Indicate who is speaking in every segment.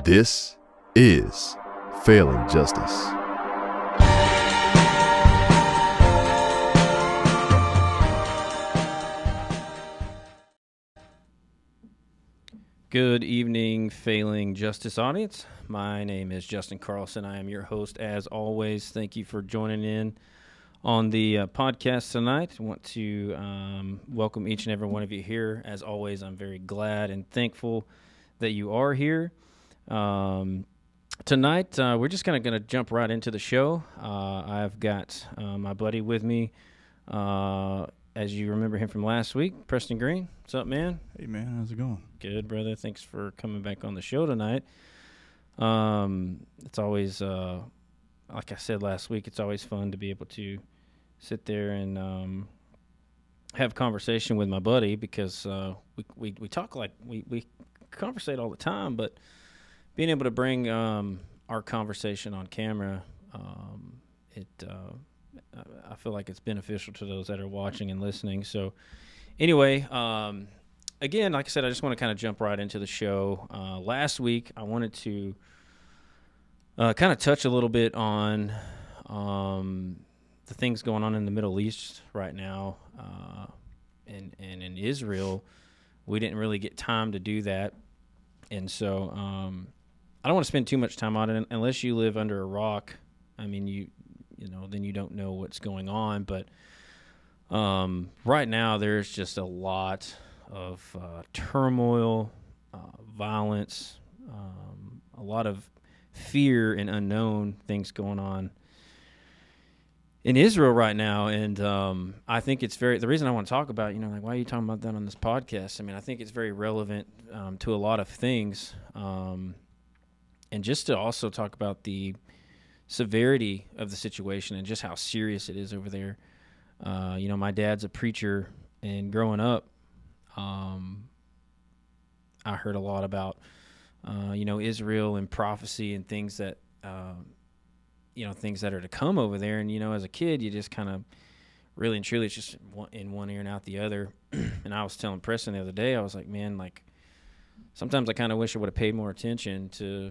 Speaker 1: This is Failing Justice.
Speaker 2: Good evening, Failing Justice audience. My name is Justin Carlson. I am your host, as always. Thank you for joining in on the podcast tonight. I want to welcome each and every one of you here. As always, I'm very glad and thankful that you are here. Tonight, we're just kind of going to jump right into the show. I've got my buddy with me, as you remember him from last week, Preston Green. What's up, man?
Speaker 3: Hey, man. How's it going?
Speaker 2: Good, brother. Thanks for coming back on the show tonight. It's always, like I said last week, it's always fun to be able to sit there and have conversation with my buddy because we talk like we conversate all the time, but being able to bring our conversation on camera, I feel like it's beneficial to those that are watching and listening. So anyway, again, like I said, I just want to kind of jump right into the show. Last week, I wanted to kind of touch a little bit on the things going on in the Middle East right now, and in Israel. We didn't really get time to do that, and so I don't want to spend too much time on it unless you live under a rock. I mean, you know, then you don't know what's going on. But right now, there's just a lot of turmoil, violence, a lot of fear and unknown things going on in Israel right now. And I think it's the reason I want to talk about, like, why are you talking about that on this podcast? I mean, I think it's very relevant to a lot of things. And just to also talk about the severity of the situation and just how serious it is over there. My dad's a preacher, and growing up, I heard a lot about, Israel and prophecy and things that, things that are to come over there. And, as a kid, you just kind of really and truly, it's just in one ear and out the other. And I was telling Preston the other day, I was like, man, like, sometimes I kind of wish I would have paid more attention to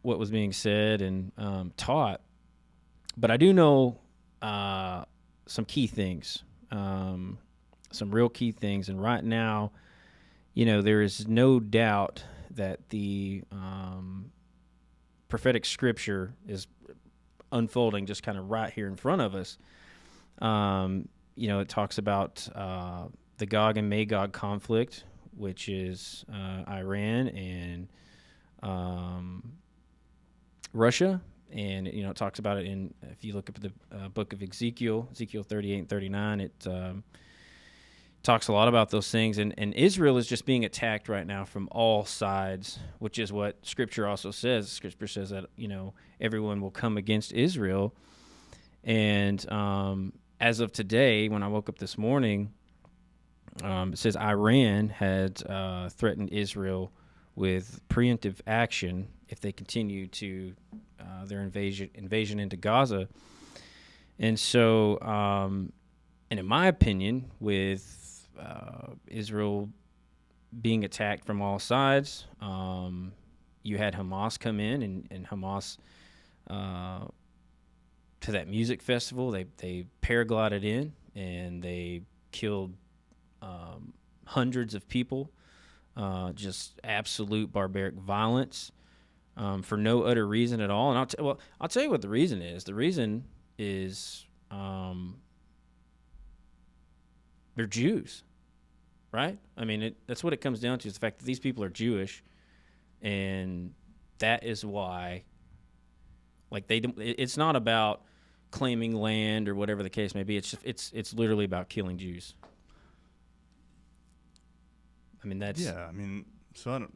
Speaker 2: what was being said and taught. But I do know some key things, some real key things. And right now, there is no doubt that the prophetic scripture is unfolding just kind of right here in front of us. It talks about the Gog and Magog conflict, which is Iran and Russia, and it talks about it if you look up at the book of Ezekiel 38 and 39, it talks a lot about those things, and Israel is just being attacked right now from all sides, which is what Scripture also says. Scripture says that everyone will come against Israel, and as of today, when I woke up this morning, it says Iran had threatened Israel with preemptive action if they continue to their invasion into Gaza. And so, and in my opinion, with Israel being attacked from all sides, you had Hamas come in, and Hamas, to that music festival, they paraglided in, and they killed hundreds of people. Just absolute barbaric violence for no other reason at all. And I'll tell you what the reason is. The reason is they're Jews, right? I mean, that's what it comes down to, is the fact that these people are Jewish, and that is why. Like, it's not about claiming land or whatever the case may be. It's literally about killing Jews. I mean, that's...
Speaker 3: Yeah, I mean, so I don't,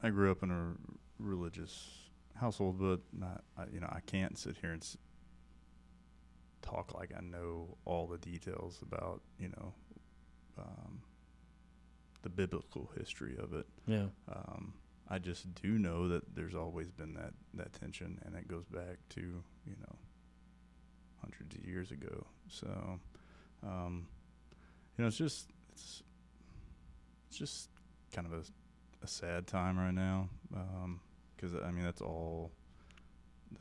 Speaker 3: I grew up in a religious household, but I can't sit here and talk like I know all the details about, the biblical history of it.
Speaker 2: Yeah.
Speaker 3: I just do know that there's always been that tension, and it goes back to, hundreds of years ago. So, it's just kind of a sad time right now, because I mean that's all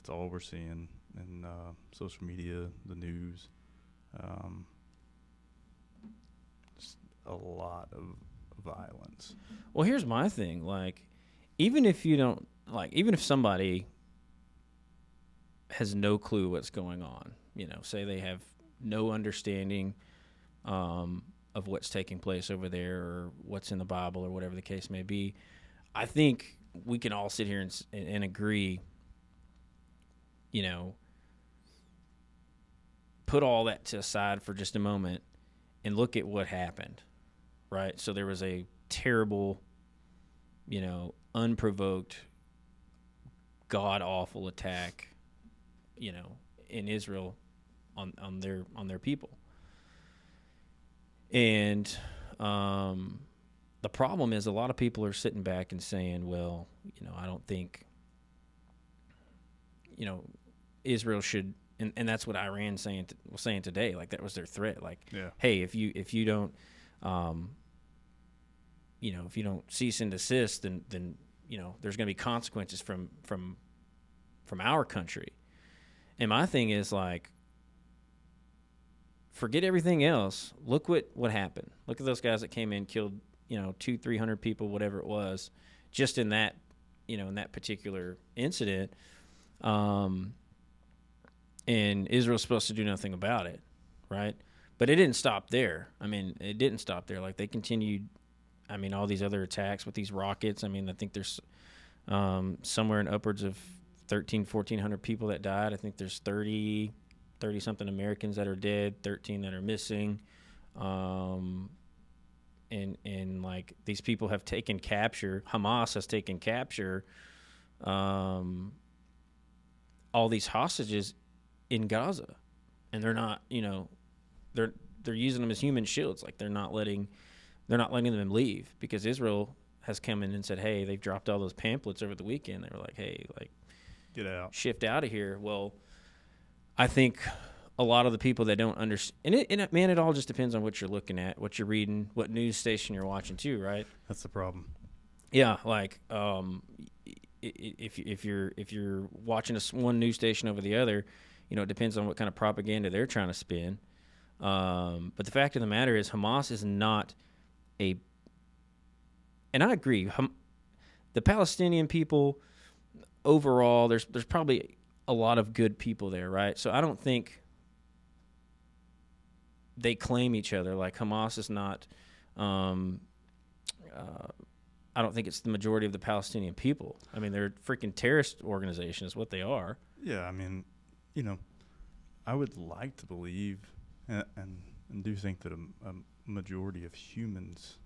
Speaker 3: we're seeing in social media, the news. Just a lot of violence.
Speaker 2: Well, here's my thing. Like, even if you don't, like, even if somebody has no clue what's going on, say they have no understanding of what's taking place over there or what's in the Bible or whatever the case may be, I think we can all sit here and agree, put all that to aside for just a moment and look at what happened, right? So there was a terrible, unprovoked, god-awful attack, in Israel on their people. And the problem is a lot of people are sitting back and saying, well, I don't think, Israel should, and that's what Iran was saying today. Like, that was their threat. Like,
Speaker 3: Yeah.
Speaker 2: Hey, if you don't, if you don't cease and desist, then there's going to be consequences from our country. And my thing is, like, forget everything else. Look what happened. Look at those guys that came in, killed, 200-300 people, whatever it was, just in that, in that particular incident. And Israel's supposed to do nothing about it, right? But it didn't stop there. I mean, it didn't stop there. Like, they continued, all these other attacks with these rockets. I think there's somewhere in upwards of 1,400 people that died. I think there's 30-something Americans that are dead, 13 that are missing. And like, these people have taken capture. Hamas has taken capture all these hostages in Gaza. And they're not, they're using them as human shields. Like, they're not letting them leave, because Israel has come in and said, hey, they've dropped all those pamphlets over the weekend. They were like, hey, like,
Speaker 3: get out,
Speaker 2: shift out of here. Well, I think a lot of the people that don't understand, and it all just depends on what you're looking at, what you're reading, what news station you're watching too, right?
Speaker 3: That's the problem.
Speaker 2: Yeah, like, if you're watching one news station over the other, it depends on what kind of propaganda they're trying to spin. But the fact of the matter is, Hamas is not and I agree, the Palestinian people overall, there's probably a lot of good people there, right? So I don't think they claim each other. Like, Hamas is not, I don't think it's the majority of the Palestinian people. They're a freaking terrorist organization is what they are.
Speaker 3: Yeah, I would like to believe and do think that a majority of humans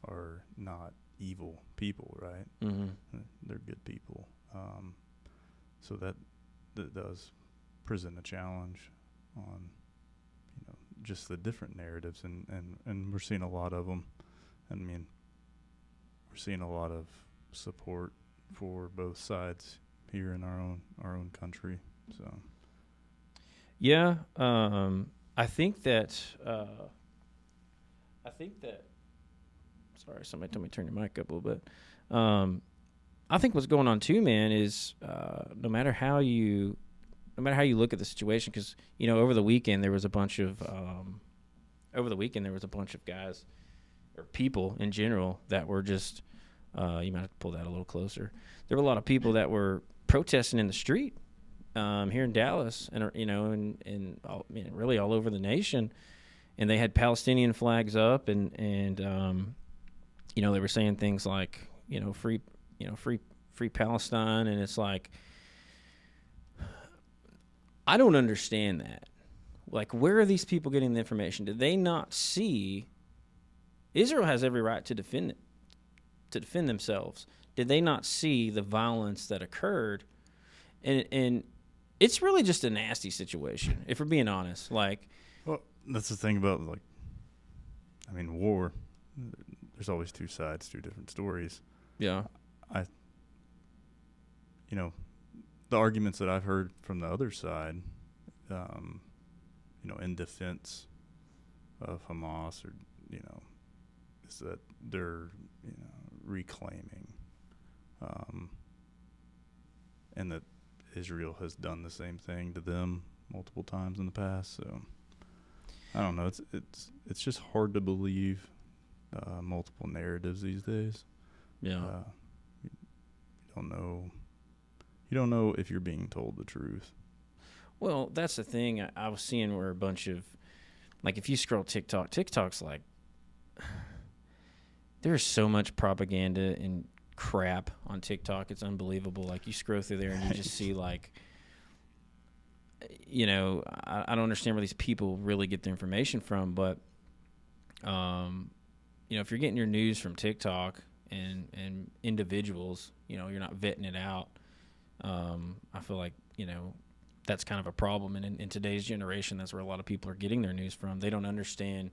Speaker 3: are not evil people, right?
Speaker 2: Mm-hmm.
Speaker 3: They're good people. So that does present a challenge on, just the different narratives, and we're seeing a lot of them. We're seeing a lot of support for both sides here in our own country. So,
Speaker 2: yeah, I think that. Sorry, somebody told me to turn your mic up a little bit. I think what's going on too, man, is no matter how you look at the situation, because over the weekend there was a bunch of guys or people in general that were just you might have to pull that a little closer. There were a lot of people that were protesting in the street here in Dallas, and really all over the nation, and they had Palestinian flags up, and they were saying things like free Palestine, and it's like, I don't understand that. Like, where are these people getting the information? Did they not see Israel has every right to defend themselves? Did they not see the violence that occurred? And it's really just a nasty situation, if we're being honest. Like,
Speaker 3: well, that's the thing about, like, war. There's always two sides, two different stories.
Speaker 2: Yeah.
Speaker 3: The arguments that I've heard from the other side, in defense of Hamas, or, is that they're reclaiming, and that Israel has done the same thing to them multiple times in the past. So I don't know. It's just hard to believe multiple narratives these days.
Speaker 2: Yeah.
Speaker 3: You don't know. You don't know if you're being told the truth.
Speaker 2: Well, that's the thing. I was seeing where a bunch of, like, if you scroll TikTok's like, there's so much propaganda and crap on TikTok. It's unbelievable. Like, you scroll through there and you just see, like, I don't understand where these people really get their information from, but, if you're getting your news from TikTok and individuals, you're not vetting it out. I feel like, that's kind of a problem. And in today's generation, that's where a lot of people are getting their news from. They don't understand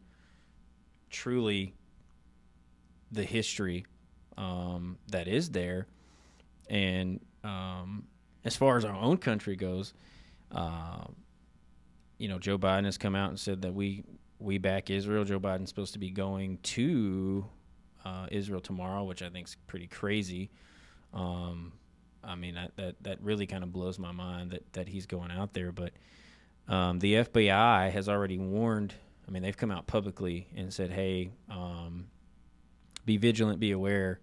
Speaker 2: truly the history that is there. And as far as our own country goes, Joe Biden has come out and said that we back Israel. Joe Biden's supposed to be going to Israel tomorrow, which I think is pretty crazy. That really kind of blows my mind that he's going out there. But the FBI has already warned. I mean, they've come out publicly and said, hey, be vigilant, be aware,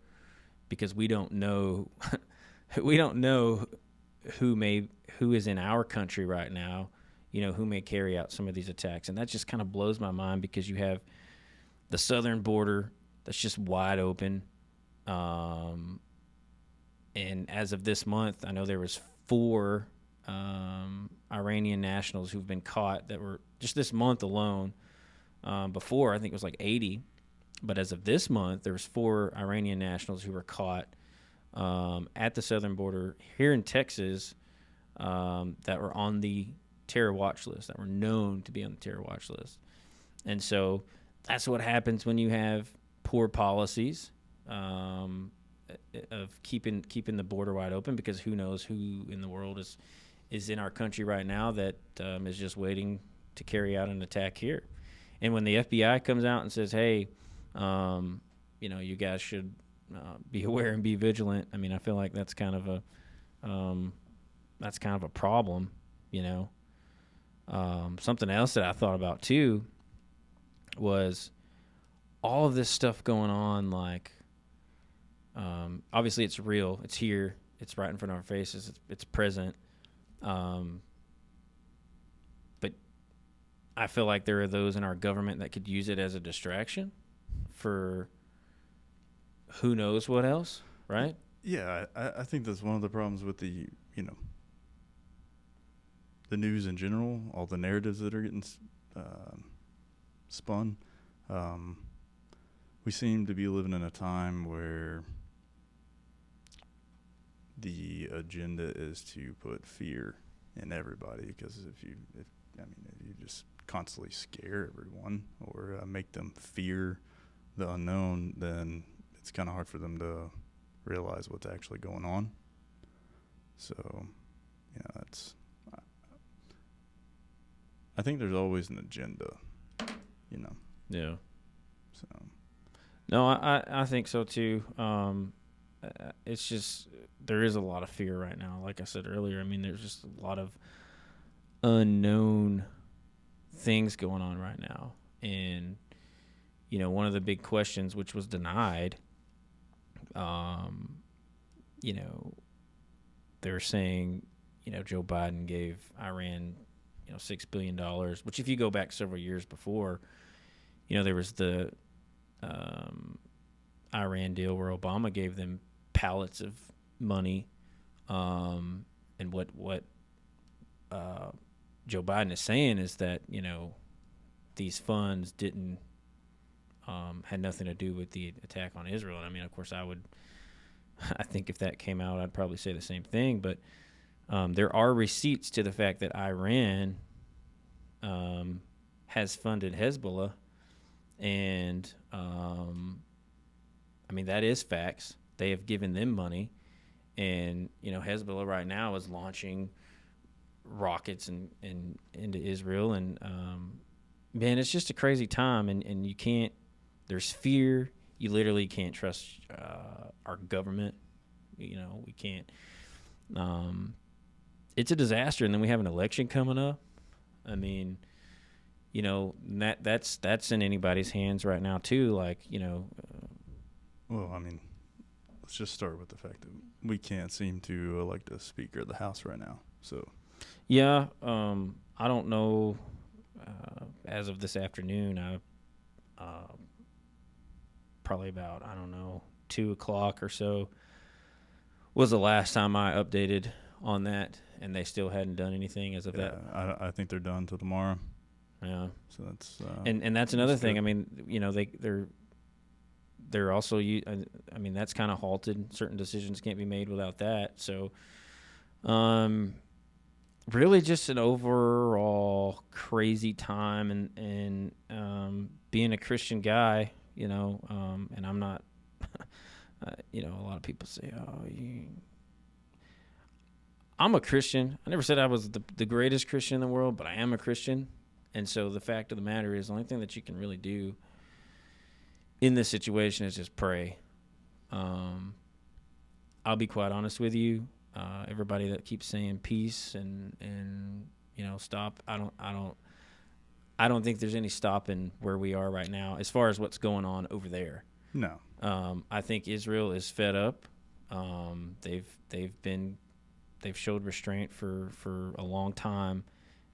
Speaker 2: because we don't know who is in our country right now, who may carry out some of these attacks. And that just kind of blows my mind, because you have the southern border that's just wide open. And as of this month, I know there was 4 Iranian nationals who've been caught that were just this month alone. Before, I think it was like 80. But as of this month, there was 4 Iranian nationals who were caught at the southern border here in Texas that were on the terror watch list, that were known to be on the terror watch list. And so that's what happens when you have poor policies of keeping the border wide open, because who knows who in the world is in our country right now that is just waiting to carry out an attack here. And when the FBI comes out and says, hey, you guys should be aware and be vigilant, I mean, I feel like that's kind of a problem, Something else that I thought about too was all of this stuff going on, like, obviously it's real, it's here, it's right in front of our faces, it's present. But I feel like there are those in our government that could use it as a distraction for who knows what else, right?
Speaker 3: Yeah, I think that's one of the problems with the news in general, all the narratives that are getting spun. We seem to be living in a time where the agenda is to put fear in everybody, because if you just constantly scare everyone or make them fear the unknown, then it's kind of hard for them to realize what's actually going on. So, that's. I think there's always an agenda,
Speaker 2: Yeah.
Speaker 3: So.
Speaker 2: No, I think so too. It's just, there is a lot of fear right now. Like I said earlier, I mean, there's just a lot of unknown things going on right now. And, one of the big questions, which was denied, they're saying, Joe Biden gave Iran, $6 billion, which if you go back several years before, there was the Iran deal where Obama gave them pallets of money. And what Joe Biden is saying is that, these funds didn't, had nothing to do with the attack on Israel. And I mean, of course, I think if that came out, I'd probably say the same thing. But there are receipts to the fact that Iran has funded Hezbollah. And, that is facts. They have given them money. And, Hezbollah right now is launching rockets into Israel. And, man, it's just a crazy time. And you can't, there's fear. You literally can't trust our government. We can't. It's a disaster, and then we have an election coming up. I mean, that's in anybody's hands right now too.
Speaker 3: Well, I mean, let's just start with the fact that we can't seem to elect a Speaker of the House right now. So,
Speaker 2: yeah, I don't know. As of this afternoon, probably about 2:00 or so was the last time I updated on that, and they still hadn't done anything as of that.
Speaker 3: I think they're done till tomorrow.
Speaker 2: Yeah.
Speaker 3: So that's
Speaker 2: and that's another thing. I mean, they're also that's kind of halted. Certain decisions can't be made without that. So, really just an overall crazy time, and being a Christian guy, and I'm not, a lot of people say, I'm a Christian. I never said I was the greatest Christian in the world, but I am a Christian. And so the fact of the matter is, the only thing that you can really do in this situation is just pray. I'll be quite honest with you. Everybody that keeps saying peace and stop, I don't think there's any stopping where we are right now as far as what's going on over there.
Speaker 3: No.
Speaker 2: I think Israel is fed up. They've showed restraint for a long time,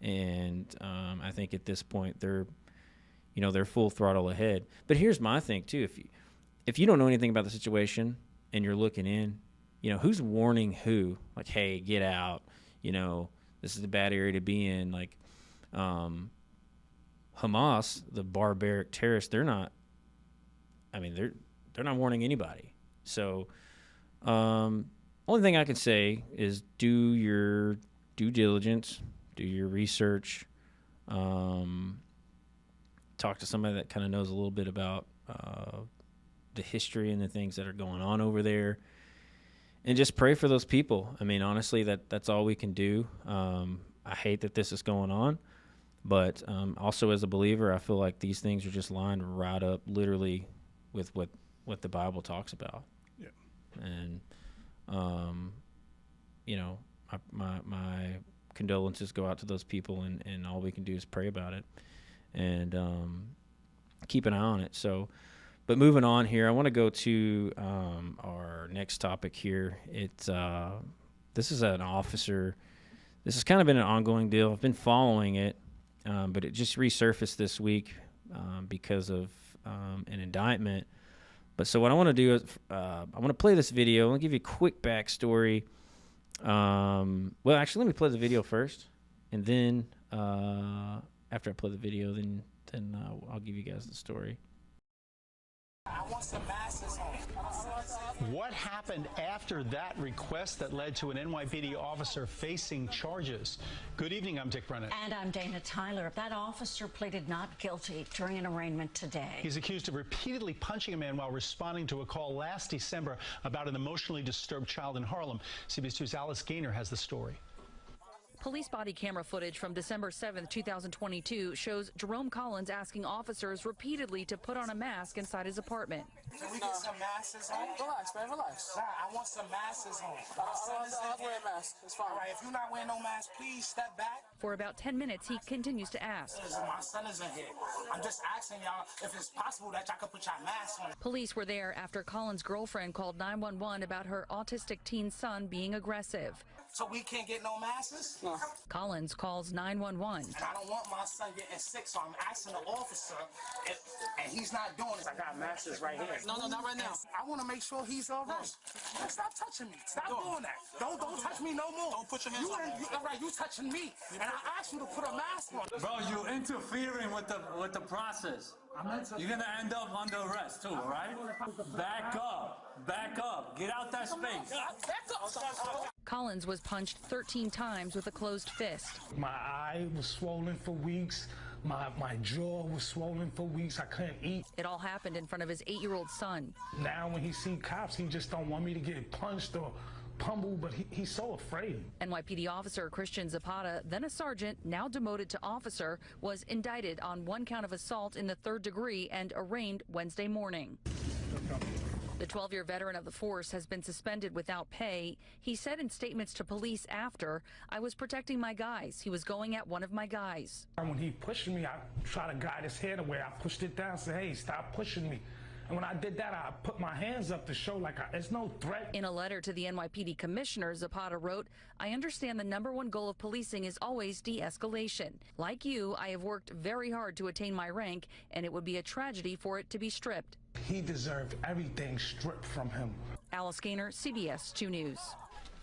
Speaker 2: and I think at this point they're full throttle ahead. But here's my thing too: if you don't know anything about the situation and you're looking in, who's warning who? Like, hey, get out. This is a bad area to be in. Like, Hamas, the barbaric terrorists, they're not warning anybody. So, only thing I can say is do your due diligence, do your research, talk to somebody that kind of knows a little bit about the history and the things that are going on over there, and just pray for those people. I mean, honestly, that's all we can do. I hate that this is going on, but also as a believer, I feel like these things are just lined right up literally with what the Bible talks about.
Speaker 3: Yeah.
Speaker 2: And my condolences go out to those people, and all we can do is pray about it and keep an eye on it. So, but moving on here, I want to go to our next topic here. This is an officer. This has kind of been an ongoing deal. I've been following it, but it just resurfaced this week because of an indictment. But so what I want to do is I want to play this video. I want to give you a quick backstory. Well, actually, let me play the video first, and then after I play the video, then I'll give you guys the story.
Speaker 4: I want some masses home.
Speaker 5: What happened after that request that led to an NYPD officer facing charges? Good evening, I'm Dick Brennan.
Speaker 6: And I'm Dana Tyler. That officer pleaded not guilty during an arraignment today.
Speaker 5: He's accused of repeatedly punching a man while responding to a call last December about an emotionally disturbed child in Harlem. CBS 2's Alice Gaynor has the story.
Speaker 7: Police body camera footage from December 7th, 2022 shows Jerome Collins asking officers repeatedly to put on a mask inside his apartment.
Speaker 4: Can we get some masses home? Relax, man, relax. Nah, I want some masses home. I'll wear a mask. It's fine. All right, if you're not wearing no mask, please step back.
Speaker 7: For about 10 minutes, he continues to ask.
Speaker 4: My son is in here. I'm just asking y'all if it's possible that y'all could put y'all mask on.
Speaker 7: Police were there after Collins' girlfriend called 911 about her autistic teen son being aggressive.
Speaker 4: So we can't get no masses? No.
Speaker 7: Collins calls 911.
Speaker 4: And I don't want my son getting sick, so I'm asking the officer, and he's not doing it. I got masses right here. No, not right now. I want to make sure he's all right. Stop touching me. Stop doing that. Don't touch me no more. Don't put your hands on me. All right, you touching me. And I asked you to put a mask on.
Speaker 8: Bro, you interfering with the process. You're gonna end up under arrest too, all right? Back up. Get out that space.
Speaker 7: Collins was punched 13 times with a closed fist.
Speaker 9: My eye was swollen for weeks. My jaw was swollen for weeks. I couldn't eat.
Speaker 7: It all happened in front of his 8-year-old son.
Speaker 9: Now when he see cops, he just don't want me to get punched or pummeled, but he's so afraid.
Speaker 7: NYPD officer Preston Zapata, then a sergeant, now demoted to officer, was indicted on 1 count of assault in the 3rd degree and arraigned Wednesday morning. The 12-year veteran of the force has been suspended without pay. He said in statements to police after, "I was protecting my guys. He was going at one of my guys."
Speaker 9: When he pushed me, I tried to guide his head away. I pushed it down, said, "Hey, stop pushing me." And when I did that, I put my hands up to show like it's no threat.
Speaker 7: In a letter to the NYPD commissioner, Zapata wrote, "I understand the #1 goal of policing is always de-escalation. Like you, I have worked very hard to attain my rank, and it would be a tragedy for it to be stripped."
Speaker 9: He deserved everything stripped from him.
Speaker 7: Alice Gaynor, CBS 2 News.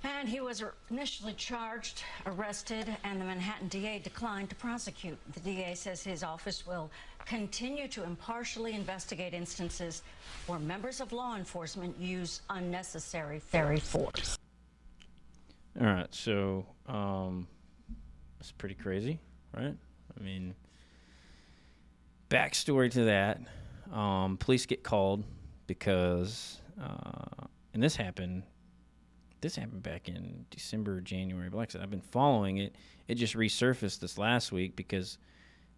Speaker 6: And he was initially charged, arrested, and the Manhattan DA declined to prosecute. The DA says his office will continue to impartially investigate instances where members of law enforcement use unnecessary force.
Speaker 2: All right, so it's pretty crazy, right? I mean, backstory to that. Police get called because, and this happened back in December or January. But like I said, I've been following it. It just resurfaced this last week because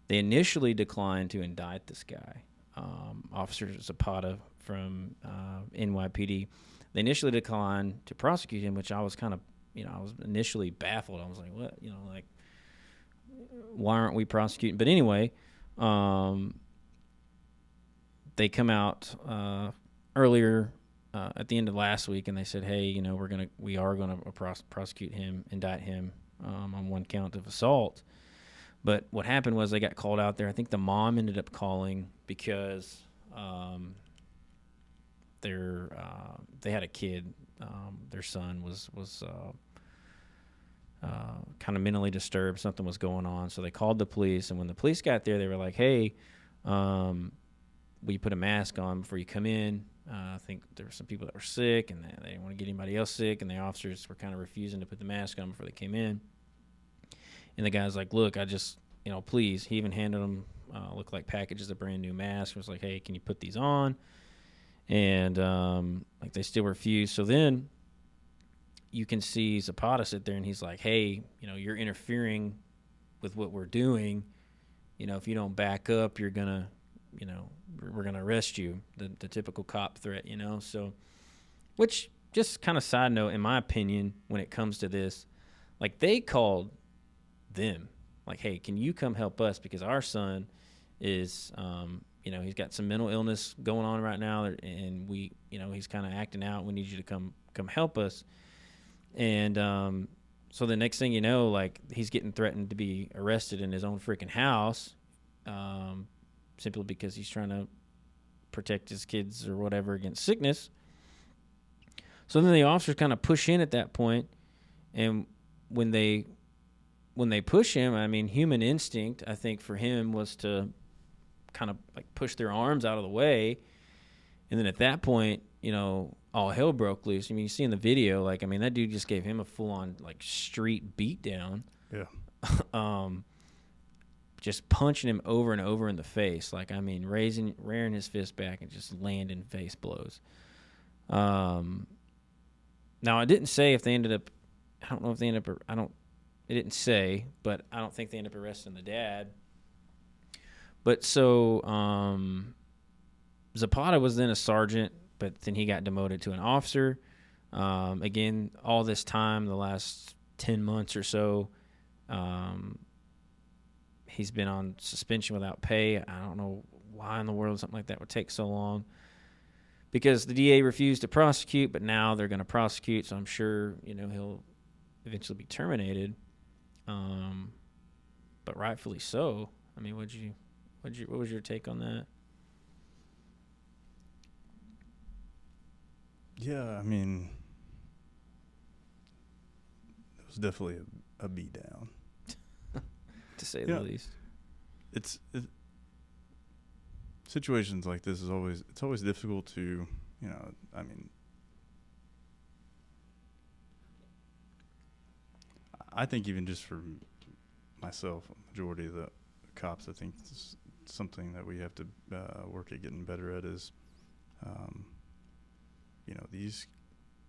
Speaker 2: they initially declined to indict this guy, Officer Zapata from NYPD. They initially declined to prosecute him, which I was kind of, I was initially baffled. I was like, what? Why aren't we prosecuting? But anyway, they come out earlier at the end of last week, and they said, "Hey, we are gonna prosecute him, indict him on one count of assault." But what happened was they got called out there. I think the mom ended up calling because they had a kid. Their son was kind of mentally disturbed. Something was going on, so they called the police. And when the police got there, they were like, "Hey, will you put a mask on before you come in?" I think there were some people that were sick, and they didn't want to get anybody else sick, and the officers were kind of refusing to put the mask on before they came in. And the guy's like, "Look, I just, please." He even handed them, looked like packages of brand new masks. It was like, "Hey, can you put these on?" And they still refused. So then you can see Zapata sit there, and he's like, "Hey, you're interfering with what we're doing. If you don't back up, you're gonna, we're gonna arrest you." The typical cop threat, So, which, just kind of side note, in my opinion, when it comes to this, they called them, "Hey, can you come help us, because our son is, he's got some mental illness going on right now, and we, he's kind of acting out. We need you to come help us." And so the next thing you know, he's getting threatened to be arrested in his own freaking house, simply because he's trying to protect his kids or whatever against sickness. So then the officers kind of push in at that point, and when they push him, I mean, human instinct, I think, for him was to kind of push their arms out of the way. And then at that point, all hell broke loose. I mean, you see in the video, that dude just gave him a full-on street beatdown.
Speaker 3: Yeah.
Speaker 2: Just punching him over and over in the face. Rearing his fist back and just landing face blows. Now, I didn't say if they ended up, I don't know if they ended up, it didn't say, but I don't think they ended up arresting the dad. But so, Zapata was then a sergeant, but then he got demoted to an officer. Again, all this time, the last 10 months or so, he's been on suspension without pay. I don't know why in the world something like that would take so long, because the DA refused to prosecute, but now they're going to prosecute, so I'm sure, he'll eventually be terminated. But rightfully so. I mean, what was your take on that?
Speaker 3: Yeah, I mean, it was definitely a beat down,
Speaker 2: to say the least.
Speaker 3: Situations like this it's always difficult to, I mean, I think even just for myself, a majority of the cops, I think it's something that we have to work at getting better at is,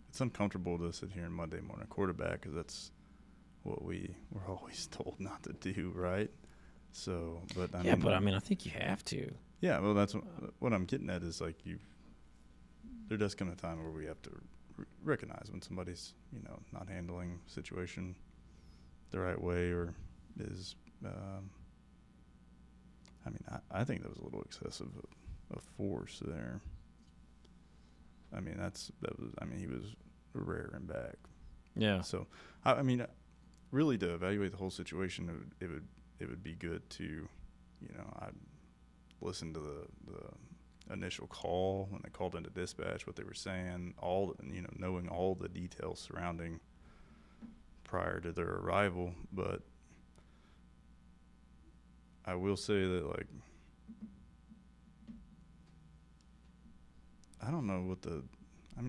Speaker 3: it's uncomfortable to sit here on Monday morning quarterback, because that's what we were always told not to do, right? So, but I mean,
Speaker 2: I think you have to.
Speaker 3: Yeah, well, that's what I'm getting at is there does come a time where we have to recognize when somebody's, not handling the situation the right way or is, I think that was a little excessive of force there. He was rearing back.
Speaker 2: Yeah.
Speaker 3: So, really to evaluate the whole situation, it would be good to, I'd listen to the initial call when they called into dispatch, what they were saying, knowing all the details surrounding prior to their arrival. But I will say that, like, I don't know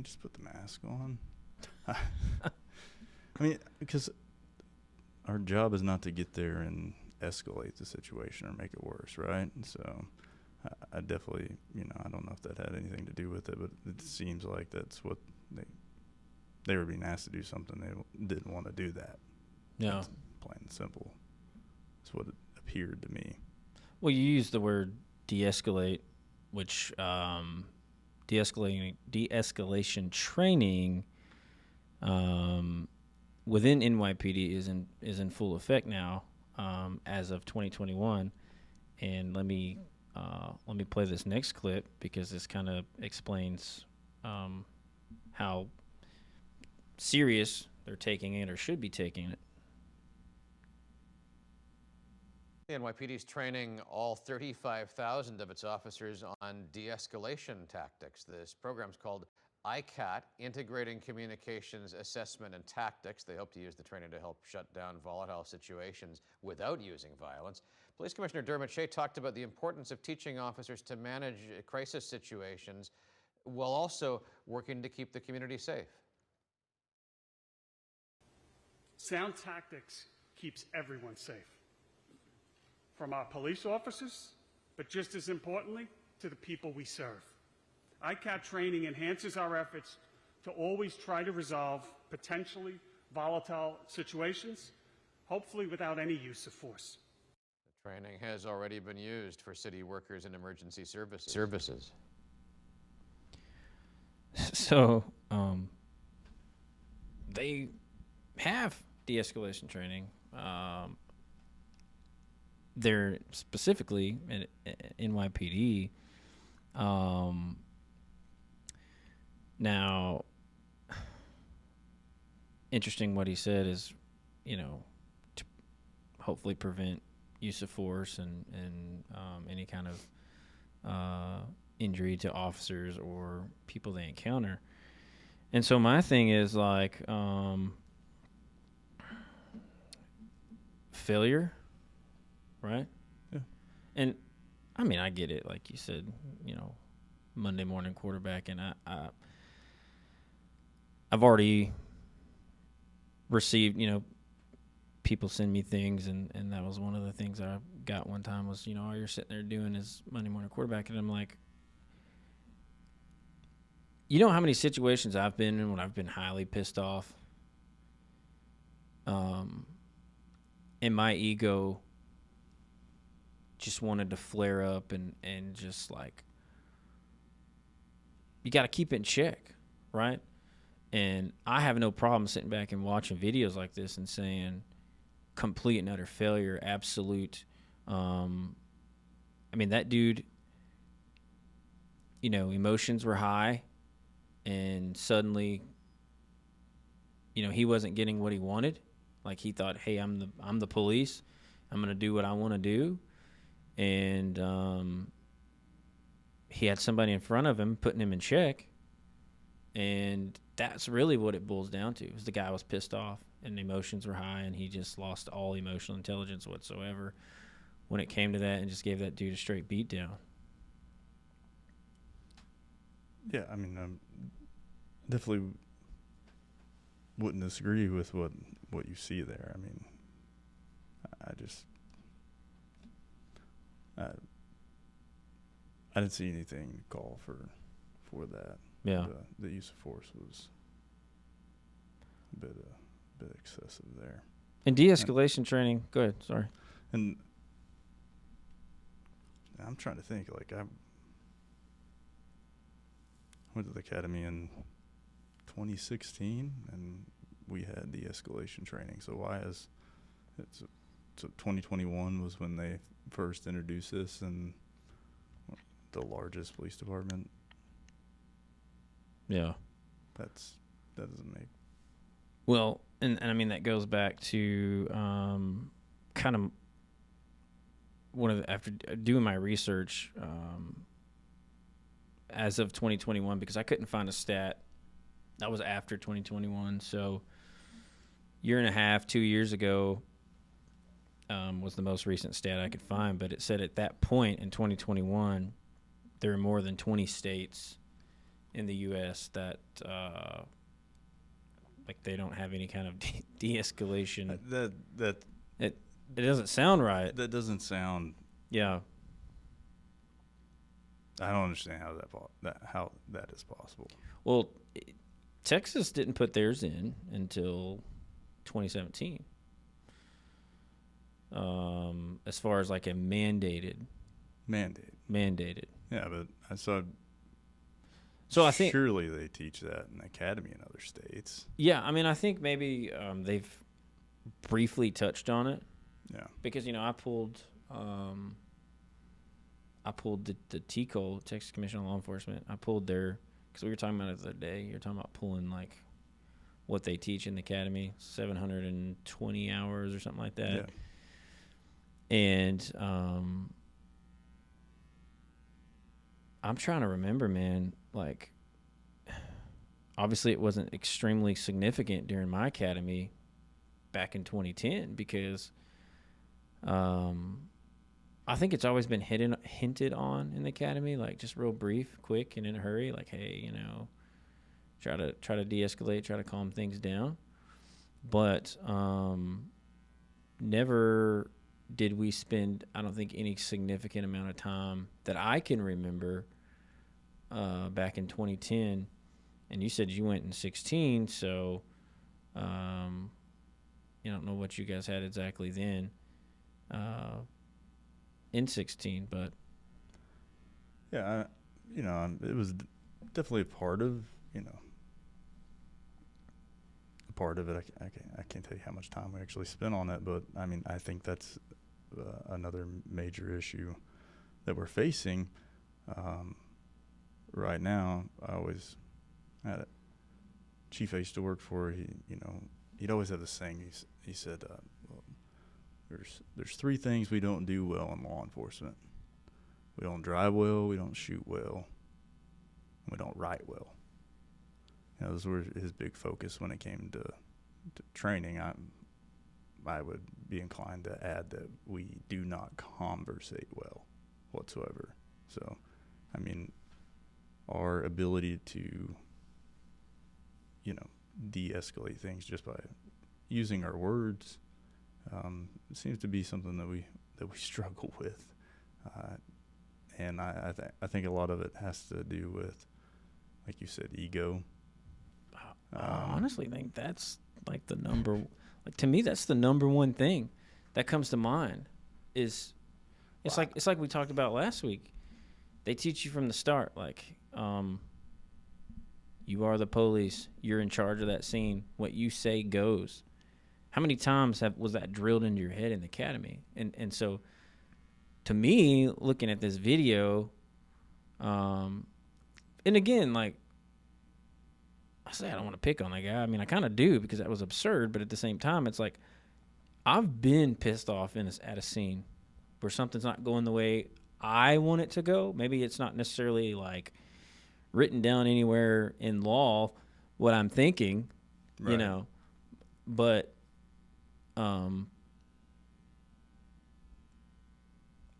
Speaker 3: just put the mask on. Because our job is not to get there and escalate the situation or make it worse, right? So I definitely, I don't know if that had anything to do with it, but it seems like that's what they were being asked to do something. They didn't want to do that.
Speaker 2: Yeah.
Speaker 3: That's plain and simple. That's what it appeared to me.
Speaker 2: Well, you used the word de-escalate, which de-escalation training within NYPD is in full effect now as of 2021. And let me play this next clip because this kind of explains how serious they're taking it or should be taking it.
Speaker 10: NYPD is training all 35,000 of its officers on de-escalation tactics. This program's called ICAT, Integrating Communications Assessment and Tactics. They hope to use the training to help shut down volatile situations without using violence. Police Commissioner Dermot Shea talked about the importance of teaching officers to manage crisis situations while also working to keep the community safe.
Speaker 11: Sound tactics keeps everyone safe. From our police officers, but just as importantly, to the people we serve. ICAT training enhances our efforts to always try to resolve potentially volatile situations, hopefully without any use of force.
Speaker 10: The training has already been used for city workers and emergency services.
Speaker 2: So they have de-escalation training. They're specifically in NYPD. Now, interesting what he said is, to hopefully prevent use of force and any kind of injury to officers or people they encounter. And so my thing is like failure, right?
Speaker 3: Yeah.
Speaker 2: And I get it, like you said, Monday morning quarterback, and I've already received, people send me things, and that was one of the things I got one time was, all you're sitting there doing is Monday morning quarterback, and I'm like, how many situations I've been in when I've been highly pissed off, and my ego just wanted to flare up and just like, you got to keep it in check, right? And I have no problem sitting back and watching videos like this and saying complete and utter failure, absolute. That dude, emotions were high, and suddenly, he wasn't getting what he wanted. Like he thought, hey, I'm the police. I'm going to do what I want to do. And he had somebody in front of him putting him in check. And that's really what it boils down to, is the guy was pissed off and emotions were high, and he just lost all emotional intelligence whatsoever when it came to that, and just gave that dude a straight beat down.
Speaker 3: Yeah, definitely wouldn't disagree with what you see there. I didn't see anything to call for that.
Speaker 2: Yeah.
Speaker 3: The use of force was a bit excessive there.
Speaker 2: And de-escalation training, go ahead, sorry.
Speaker 3: And I'm trying to think, like, went to the academy in 2016, and we had de-escalation training. So why is it's so 2021 was when they first introduced this, and the largest police department.
Speaker 2: Yeah,
Speaker 3: that doesn't make.
Speaker 2: Well, and I mean that goes back to kind of after doing my research as of 2021, because I couldn't find a stat that was after 2021. So year and a half, 2 years ago was the most recent stat I could find. But it said at that point in 2021, there are more than 20 states in the U.S. that like they don't have any kind of de-escalation. It doesn't sound right.
Speaker 3: That doesn't sound.
Speaker 2: Yeah.
Speaker 3: I don't understand how that is possible.
Speaker 2: Well, Texas didn't put theirs in until 2017. As far as like a mandated.
Speaker 3: Yeah, but I saw.
Speaker 2: So I think
Speaker 3: surely they teach that in the academy in other states.
Speaker 2: Yeah, I mean, I think maybe they've briefly touched on it.
Speaker 3: Yeah.
Speaker 2: Because I pulled the TCOL, Texas Commission on Law Enforcement. I pulled their, because we were talking about it the other day. You're talking about pulling like what they teach in the academy, 720 hours or something like that.
Speaker 3: Yeah.
Speaker 2: And I'm trying to remember, man, like obviously it wasn't extremely significant during my academy back in 2010 because I think it's always been hinted on in the academy, like just real brief, quick, and in a hurry, like, hey, try to de-escalate, try to calm things down. But never did we spend, I don't think, any significant amount of time that I can remember back in 2010. And you said you went in 16, so you don't know what you guys had exactly then in 16, but
Speaker 3: yeah, it was definitely a part of it. I can't tell you how much time we actually spent on it, but I mean, I think that's another major issue that we're facing right now. I always had a chief I used to work for. He'd always have this saying. He said, well, there's three things we don't do well in law enforcement. We don't drive well, we don't shoot well, and we don't write well. Those were his big focus when it came to training. I would be inclined to add that we do not conversate well whatsoever. So, I mean, our ability to, de-escalate things just by using our words seems to be something that we struggle with. And I think a lot of it has to do with, like you said, ego.
Speaker 2: I honestly think that's like to me, that's the number one thing that comes to mind it's like we talked about last week. They teach you from the start, like, you are the police. You're in charge of that scene. What you say goes. How many times was that drilled into your head in the academy? And so, to me, looking at this video, and again, like I say, I don't want to pick on that guy. I mean, I kind of do because that was absurd. But at the same time, it's like I've been pissed off at a scene where something's not going the way I want it to go. Maybe it's not necessarily like written down anywhere in law what I'm thinking,
Speaker 3: right.
Speaker 2: But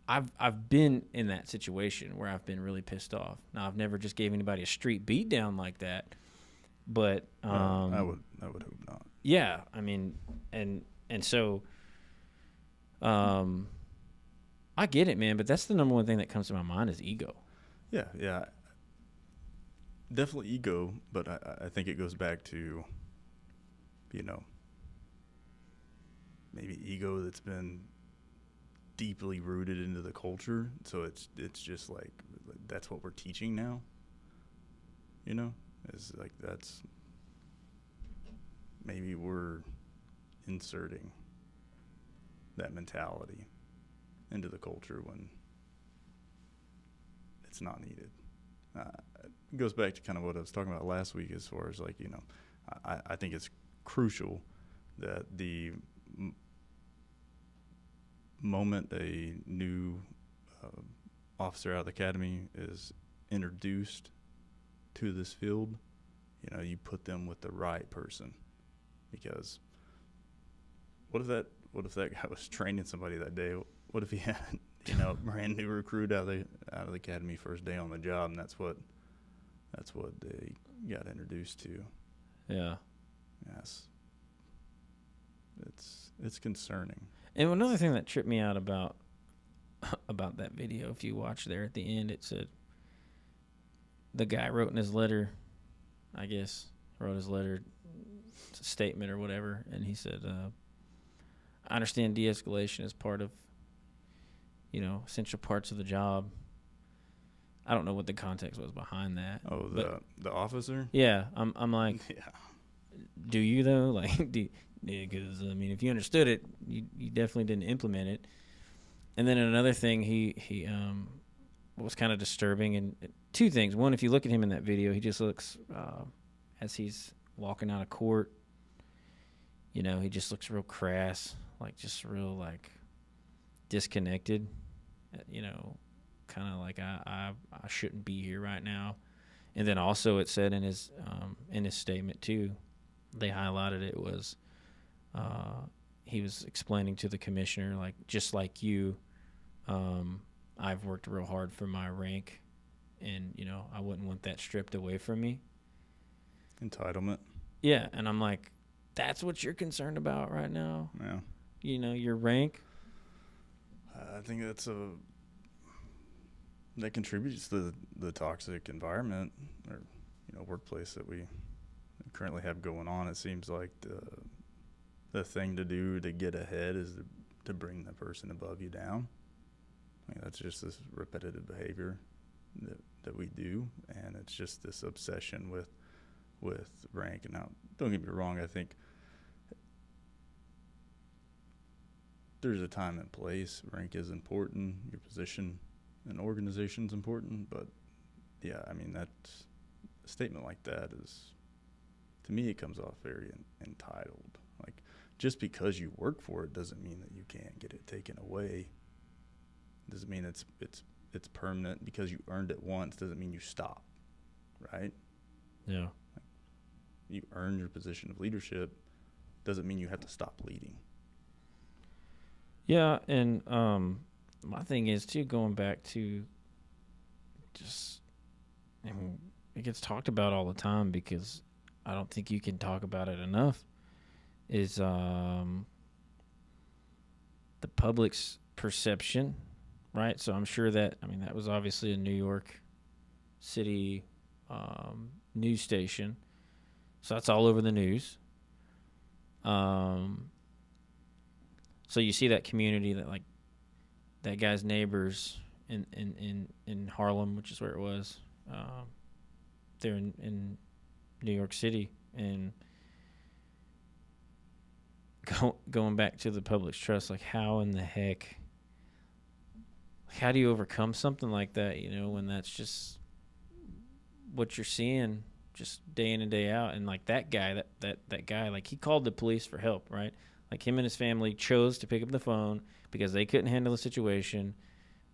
Speaker 2: I've been in that situation where I've been really pissed off. Now, I've never just gave anybody a street beat down like that, but
Speaker 3: I would hope not.
Speaker 2: Yeah, I mean, and so I get it, man, but that's the number one thing that comes to my mind is ego.
Speaker 3: Yeah. Definitely ego, but I think it goes back to, maybe ego that's been deeply rooted into the culture. So it's just like that's what we're teaching now. you know? It's like that's maybe we're inserting that mentality into the culture when it's not needed. It goes back to kind of what I was talking about last week as far as like, you know, I think it's crucial that the moment a new officer out of the academy is introduced to this field, you know, you put them with the right person. Because what if that guy was training somebody that day? What if he had, you know, a brand new recruit out of the academy first day on the job, and that's what they got introduced to?
Speaker 2: Yeah.
Speaker 3: Yes. It's concerning.
Speaker 2: And another thing that tripped me out about that video, if you watch there at the end, it said the guy wrote in his letter, I guess, statement or whatever, and he said, I understand de-escalation is part of, you know, essential parts of the job. I don't know what the context was behind that.
Speaker 3: Oh, the officer?
Speaker 2: Yeah, I'm like,
Speaker 3: yeah.
Speaker 2: Do you though? Like, because I mean, if you understood it, you definitely didn't implement it. And then another thing, he was kind of disturbing, and two things. One, if you look at him in that video, he just looks as he's walking out of court. You know, he just looks real crass, like just real like disconnected. You know, kind of like I shouldn't be here right now. And then also it said in his statement too, they highlighted it was he was explaining to the commissioner, like, just like you, I've worked real hard for my rank, and you know I wouldn't want that stripped away from me.
Speaker 3: Entitlement.
Speaker 2: Yeah, and I'm like, that's what you're concerned about right now?
Speaker 3: Yeah.
Speaker 2: You know, your rank?
Speaker 3: I think that contributes to the toxic environment or, you know, workplace that we currently have going on. It seems like the thing to do to get ahead is to bring the person above you down. I mean, that's just this repetitive behavior that we do, and it's just this obsession with rank. And now, don't get me wrong, I think there's a time and place. Rank is important. Your position in organization is important. But, yeah, I mean, a statement like that is, to me, it comes off very entitled. Like, just because you work for it doesn't mean that you can't get it taken away. Doesn't mean it's permanent. Because you earned it once doesn't mean you stop, right?
Speaker 2: Yeah.
Speaker 3: You earn your position of leadership doesn't mean you have to stop leading.
Speaker 2: Yeah, and my thing is, too, going back to just, I mean, it gets talked about all the time because I don't think you can talk about it enough, is the public's perception, right? So I'm sure that, I mean, that was obviously a New York City news station. So that's all over the news. So you see that community, that like that guy's neighbors in Harlem, which is where it was, there in New York City, and going back to the public's trust, like how in the heck, how do you overcome something like that? You know, when that's just what you're seeing just day in and day out. And like that guy, that guy, like he called the police for help, right? Like him and his family chose to pick up the phone because they couldn't handle the situation.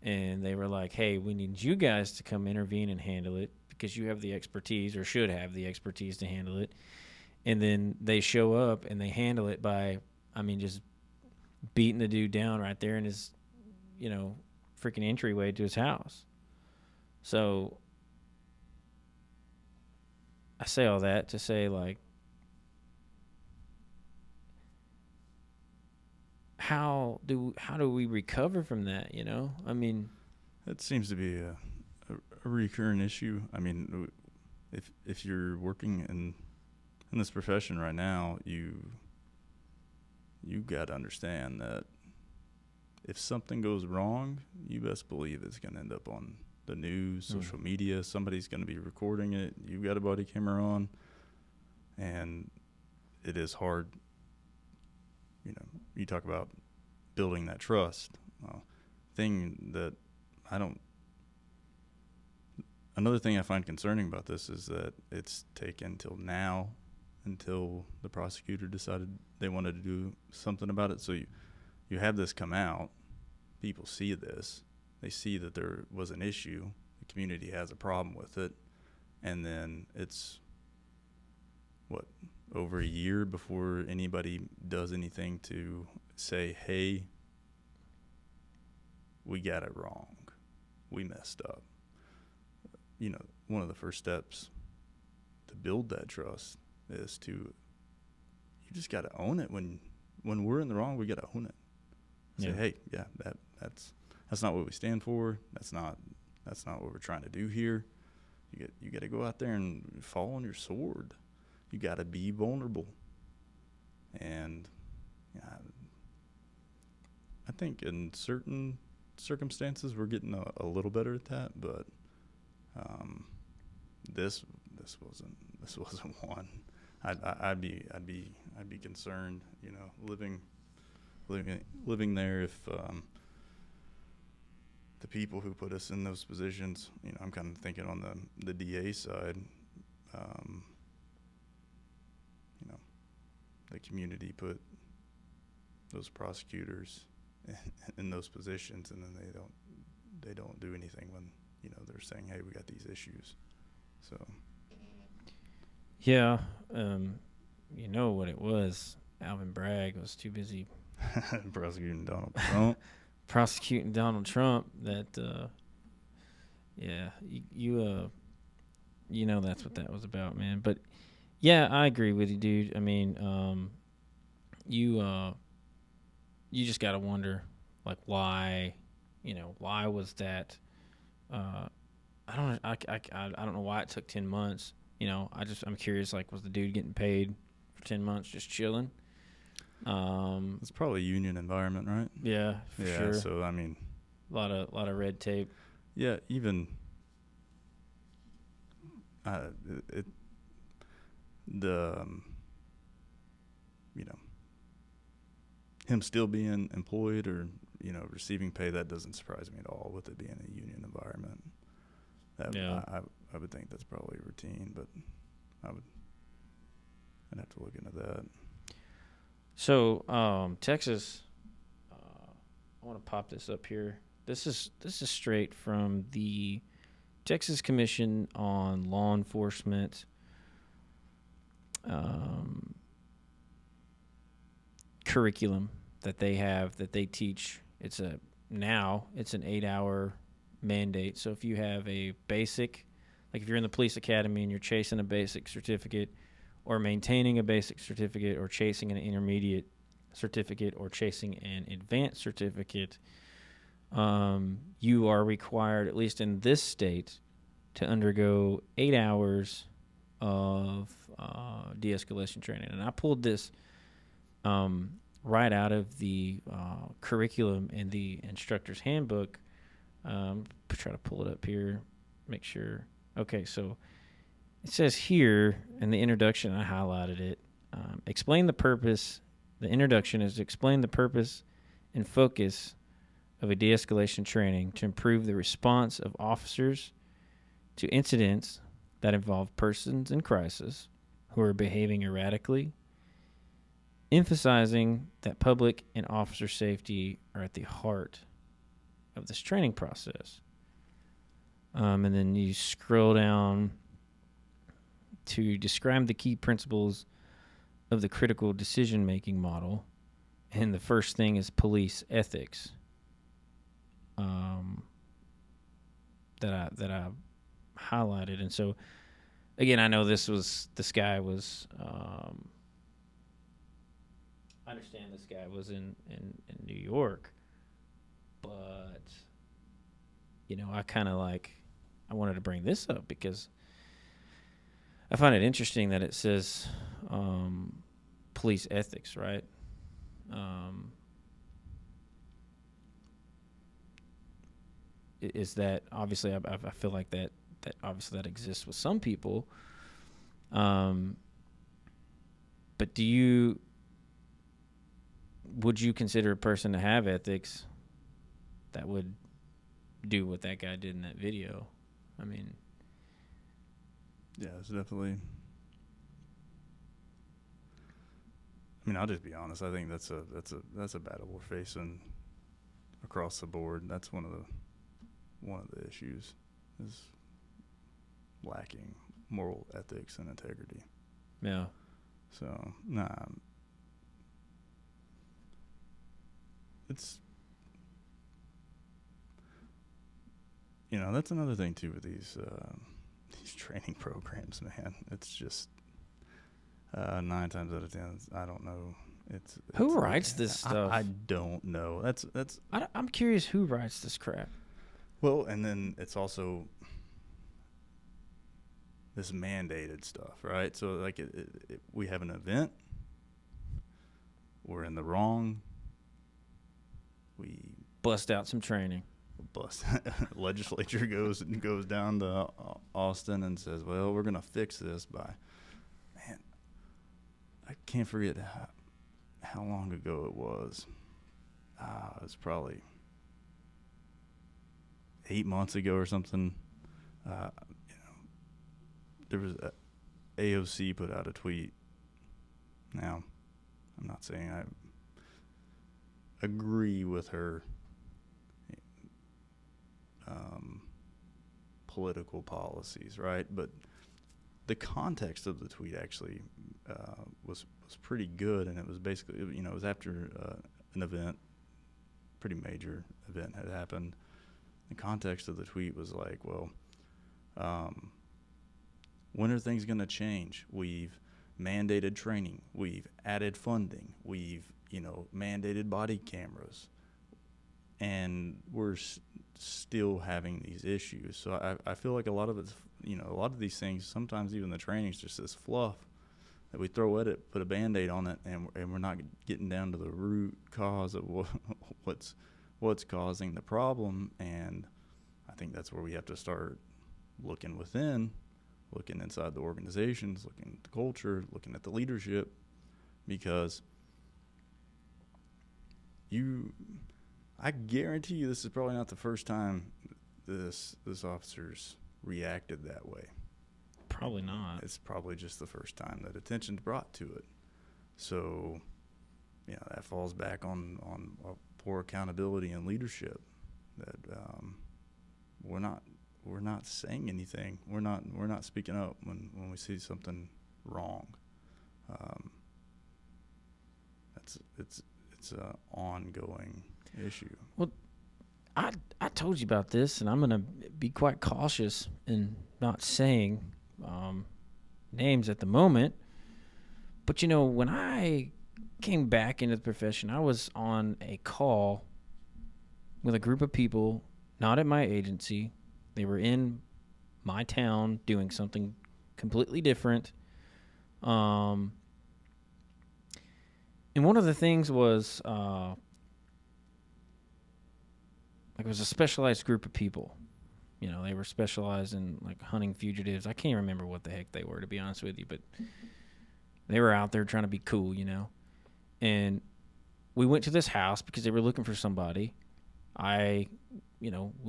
Speaker 2: And they were like, hey, we need you guys to come intervene and handle it because you have the expertise, or should have the expertise to handle it. And then they show up and they handle it by, I mean, just beating the dude down right there in his, you know, freaking entryway to his house. So I say all that to say, like, how do we recover from that, you know? I mean,
Speaker 3: that seems to be a recurring issue. I mean, if you're working in this profession right now, you got to understand that if something goes wrong, you best believe it's going to end up on the news, social media. Somebody's going to be recording it. You've got a body camera on, and it is hard. You know, you talk about building that trust. Another thing I find concerning about this is that it's taken till now, until the prosecutor decided they wanted to do something about it. So you have this come out, people see this, they see that there was an issue, the community has a problem with it, and then it's, over a year before anybody does anything to say, hey, we got it wrong, we messed up. You know, one of the first steps to build that trust is you just got to own it. When we're in the wrong, we got to own it. Say, hey, yeah, that's not what we stand for. That's not what we're trying to do here. You got to go out there and fall on your sword. You got to be vulnerable. And I think in certain circumstances we're getting a little better at that, but this wasn't one. I'd be concerned, you know, living there if the people who put us in those positions, you know, I'm kind of thinking on the DA side, you know, the community put those prosecutors in those positions, and then they don't do anything when, you know, they're saying, hey, we got these issues. So
Speaker 2: yeah, you know what it was. Alvin Bragg was too busy
Speaker 3: prosecuting Donald Trump.
Speaker 2: Prosecuting Donald Trump. That you know that's what that was about, man. But yeah, I agree with you, dude. I mean, you just gotta wonder, like, why was that? I don't know why it took 10 months. You know, I'm curious, like, was the dude getting paid for 10 months just chilling?
Speaker 3: It's probably a union environment, right?
Speaker 2: Yeah, for sure.
Speaker 3: So I mean,
Speaker 2: a lot of red tape.
Speaker 3: Yeah, even you know, him still being employed or, you know, receiving pay, that doesn't surprise me at all with it being a union environment. I would think that's probably routine, but I'd have to look into that.
Speaker 2: So Texas, I want to pop this up here. This is straight from the Texas Commission on Law Enforcement curriculum that they teach. It's an 8-hour mandate. So if you have a basic, like if you're in the police academy and you're chasing a basic certificate or maintaining a basic certificate or chasing an intermediate certificate or chasing an advanced certificate, you are required, at least in this state, to undergo 8 hours of de-escalation training. And I pulled this right out of the curriculum in the instructor's handbook. Try to pull it up here, make sure. Okay, so it says here in the introduction, I highlighted it, explain the purpose. The introduction is to explain the purpose and focus of a de-escalation training to improve the response of officers to incidents that involve persons in crisis who are behaving erratically, emphasizing that public and officer safety are at the heart of this training process. And then you scroll down to describe the key principles of the critical decision-making model, and the first thing is police ethics. That I highlighted, and so again, I know this guy was. I understand this guy was in New York, but you know, I wanted to bring this up because I find it interesting that it says police ethics, right? is that obviously I feel like that obviously that exists with some people. But would you consider a person to have ethics that would do what that guy did in that video? I mean,
Speaker 3: yeah, it's definitely. I mean, I'll just be honest. I think that's a battle we're facing across the board. That's one of the issues is lacking moral ethics and integrity.
Speaker 2: Yeah.
Speaker 3: So nah, it's that's another thing too with these training programs, man. It's just 9 times out of 10, I don't know.
Speaker 2: Who writes this stuff?
Speaker 3: I don't know.
Speaker 2: I'm curious who writes this crap.
Speaker 3: Well, and then it's also this mandated stuff, right? So like we have an event, we're in the wrong, we
Speaker 2: bust out some training.
Speaker 3: Legislature goes down to Austin and says, well, we're gonna fix this by, man, I can't forget how long ago it was. It was probably 8 months ago or something. There was AOC put out a tweet. Now, I'm not saying I agree with her political policies, right? But the context of the tweet actually was pretty good, and it was basically, it was after an event, pretty major event had happened. The context of the tweet was like, well, when are things going to change? We've mandated training. We've added funding. We've, mandated body cameras. And we're still having these issues. So I feel like a lot of it's, a lot of these things, sometimes even the training's just this fluff that we throw at it, put a Band-Aid on it, and we're not getting down to the root cause of what's causing the problem. And I think that's where we have to start looking within, looking inside the organizations, looking at the culture, looking at the leadership, because I guarantee you this is probably not the first time this officer's reacted that way.
Speaker 2: Probably not.
Speaker 3: It's probably just the first time that attention's brought to it. So, that falls back on poor accountability and leadership. That we're not saying anything. We're not speaking up when we see something wrong. It's an ongoing issue.
Speaker 2: Well, I told you about this, and I'm going to be quite cautious in not saying names at the moment. But, when I came back into the profession, I was on a call with a group of people, not at my agency. They were in my town doing something completely different. And one of the things was it was a specialized group of people. They were specialized in like hunting fugitives. I can't remember what the heck they were, to be honest with you, but they were out there trying to be cool, And we went to this house because they were looking for somebody. We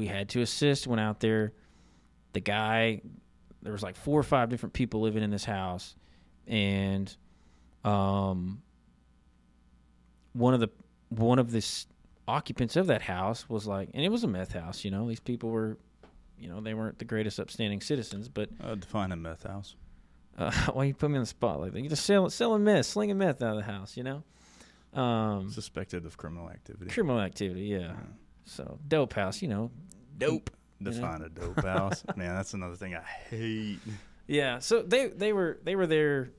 Speaker 2: had to assist, went out there. The guy, there was like 4 or 5 different people living in this house. And one of the occupants of that house was like, and it was a meth house, these people were, they weren't the greatest upstanding citizens, but
Speaker 3: define a meth house.
Speaker 2: Why you put me on the spot like that? You just selling meth, slinging meth out of the house,
Speaker 3: Suspected of criminal activity.
Speaker 2: Criminal activity, yeah. So dope house, dope.
Speaker 3: Define a dope house, man. That's another thing I hate.
Speaker 2: Yeah, so they were there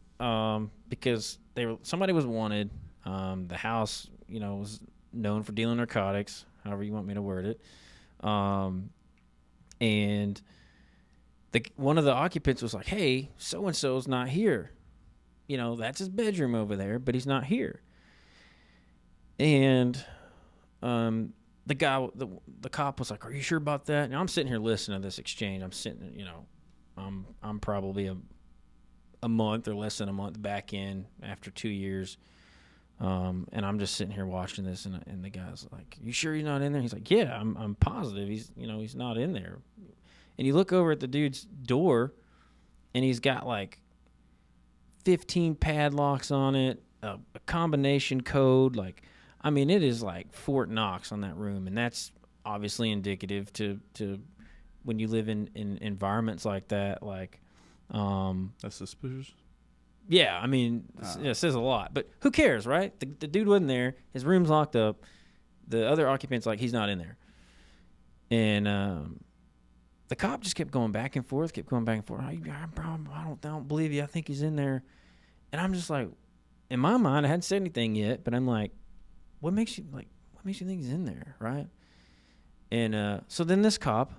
Speaker 2: because somebody was wanted. The house, was known for dealing narcotics, however you want me to word it. And one of the occupants was like, hey, so-and-so's not here. That's his bedroom over there, but he's not here. And the guy, the cop was like, "Are you sure about that?" And I'm sitting here listening to this exchange. I'm sitting, I'm probably a month or less than a month back in after 2 years. And I'm just sitting here watching this, and the guy's like, "You sure he's not in there?" He's like, "Yeah, I'm positive. He's not in there." And you look over at the dude's door, and he's got like 15 padlocks on it, a combination code. Like, I mean, it is like Fort Knox on that room, and that's obviously indicative to when you live in environments like that. Like,
Speaker 3: That's suspicious.
Speaker 2: yeah, I mean, it says a lot. But who cares, right? The dude wasn't there. His room's locked up. The other occupant's like, he's not in there. And the cop just kept going back and forth, I don't believe you. I think he's in there. And I'm just like, in my mind, I hadn't said anything yet, but I'm like, what makes you think he's in there, right? And so then this cop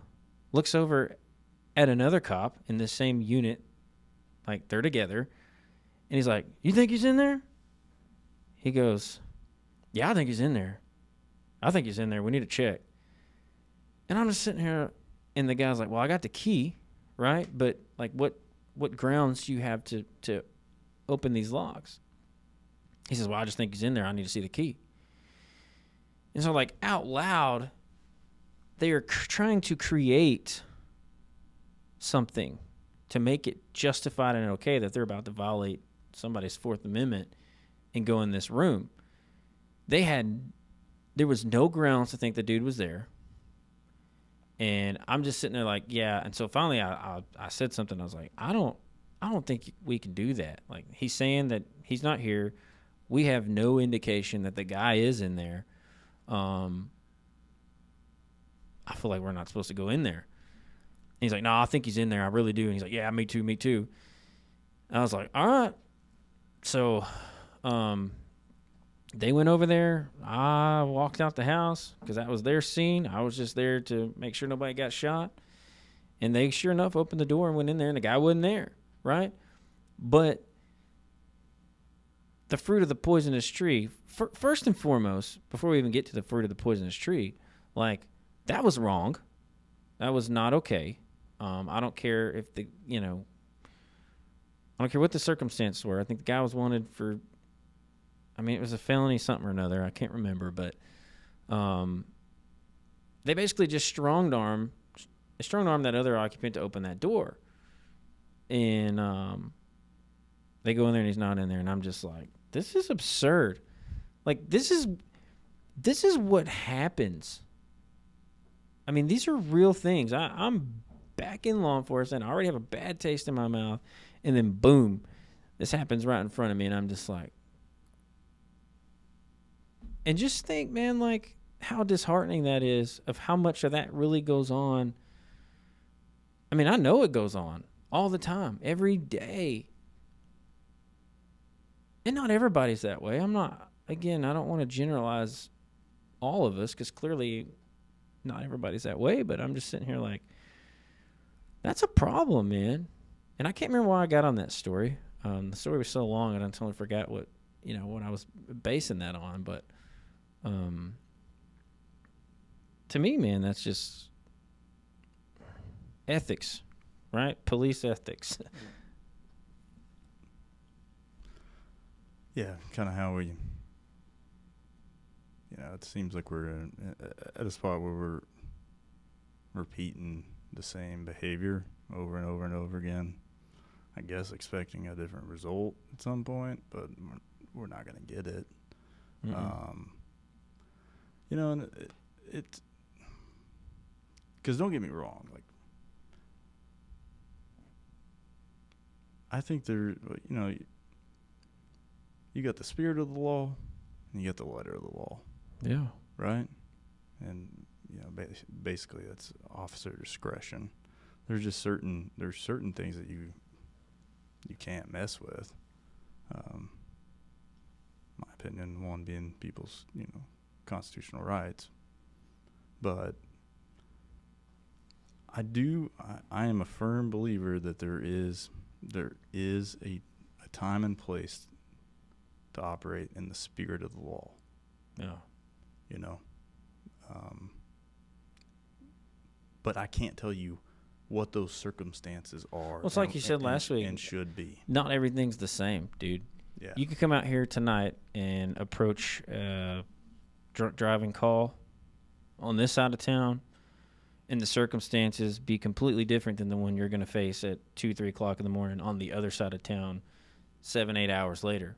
Speaker 2: looks over at another cop in the same unit, like they're together. And he's like, "You think he's in there?" He goes, "Yeah, I think he's in there. I think he's in there. We need to check." And I'm just sitting here, and the guy's like, "Well, I got the key, right? But like, what grounds do you have to open these locks?" He says, "Well, I just think he's in there. I need to see the key." And so, like, out loud, they are trying to create something to make it justified and okay that they're about to violate somebody's Fourth Amendment and go in this room. There was no grounds to think the dude was there. And I'm just sitting there like, yeah. And so finally I said something. I was like, I don't think we can do that. Like, he's saying that he's not here. We have no indication that the guy is in there. I feel like we're not supposed to go in there. And he's like, "No, I think he's in there. I really do." And he's like, "Yeah, me too. And I was like, all right. So they went over there. I walked out the house because that was their scene. I was just there to make sure nobody got shot. And they, sure enough, opened the door and went in there, and the guy wasn't there, right? But the fruit of the poisonous tree, first and foremost, before we even get to the fruit of the poisonous tree, like, that was wrong. That was not okay. I don't care if I don't care what the circumstances were. I think the guy was wanted for, it was a felony something or another. I can't remember, but they basically just strong-armed that other occupant to open that door. And they go in there and he's not in there, and I'm just like, this is absurd. Like, this is what happens. I mean, these are real things. I'm back in law enforcement. I already have a bad taste in my mouth. And then, boom, this happens right in front of me. And I'm just like, and just think, man, like, how disheartening that is of how much of that really goes on. I mean, I know it goes on all the time, every day. And not everybody's that way. I don't want to generalize all of us, because clearly not everybody's that way, but I'm just sitting here like, that's a problem, man. And I can't remember why I got on that story. The story was so long, and I totally forgot what I was basing that on. But to me, man, that's just ethics, right? Police ethics.
Speaker 3: Yeah, kind of how we, it seems like we're at a spot where we're repeating the same behavior over and over and over again. I guess expecting a different result at some point, but we're not going to get it.
Speaker 2: Mm-mm.
Speaker 3: And it because don't get me wrong, like, I think there, you got the spirit of the law and you got the letter of the law.
Speaker 2: Yeah.
Speaker 3: Right? And, basically that's officer discretion. There's certain things that you can't mess with. My opinion, one being people's, constitutional rights. But I am a firm believer that there is a time and place to operate in the spirit of the law.
Speaker 2: Yeah.
Speaker 3: But I can't tell you what those circumstances are.
Speaker 2: Well, it's like you said last week.
Speaker 3: And should be.
Speaker 2: Not everything's the same, dude.
Speaker 3: Yeah.
Speaker 2: You could come out here tonight and approach drunk driving call on this side of town, and the circumstances be completely different than the one you're going to face at 2, 3 o'clock in the morning on the other side of town 7, 8 hours later.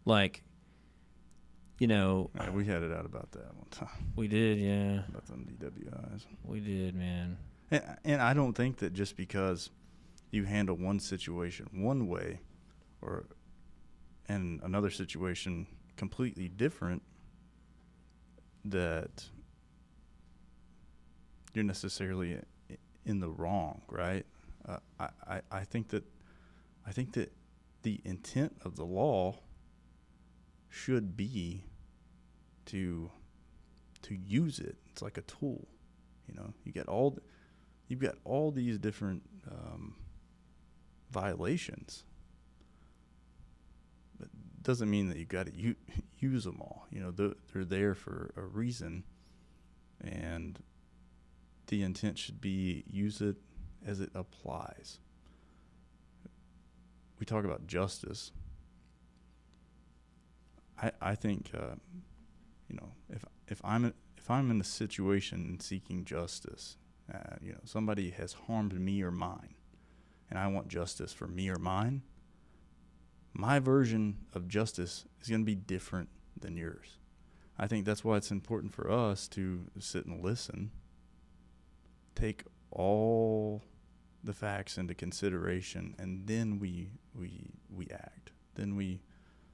Speaker 2: Like, you know.
Speaker 3: Yeah, we had it out about that one time.
Speaker 2: We did, yeah.
Speaker 3: About them DWIs.
Speaker 2: We did, man.
Speaker 3: And I don't think that just because you handle one situation one way or and another situation completely different, that you're necessarily in the wrong, right? I think that the intent of the law should be to use it. It's like a tool, you know. You've got all these different violations, but it doesn't mean that you got to use them all. You know, they're there for a reason, and the intent should be use it as it applies. We talk about justice. I think you know, if I'm in a situation and seeking justice, you know, somebody has harmed me or mine, and I want justice for me or mine, my version of justice is going to be different than yours. I think that's why it's important for us to sit and listen, take all the facts into consideration, and then we act. Then we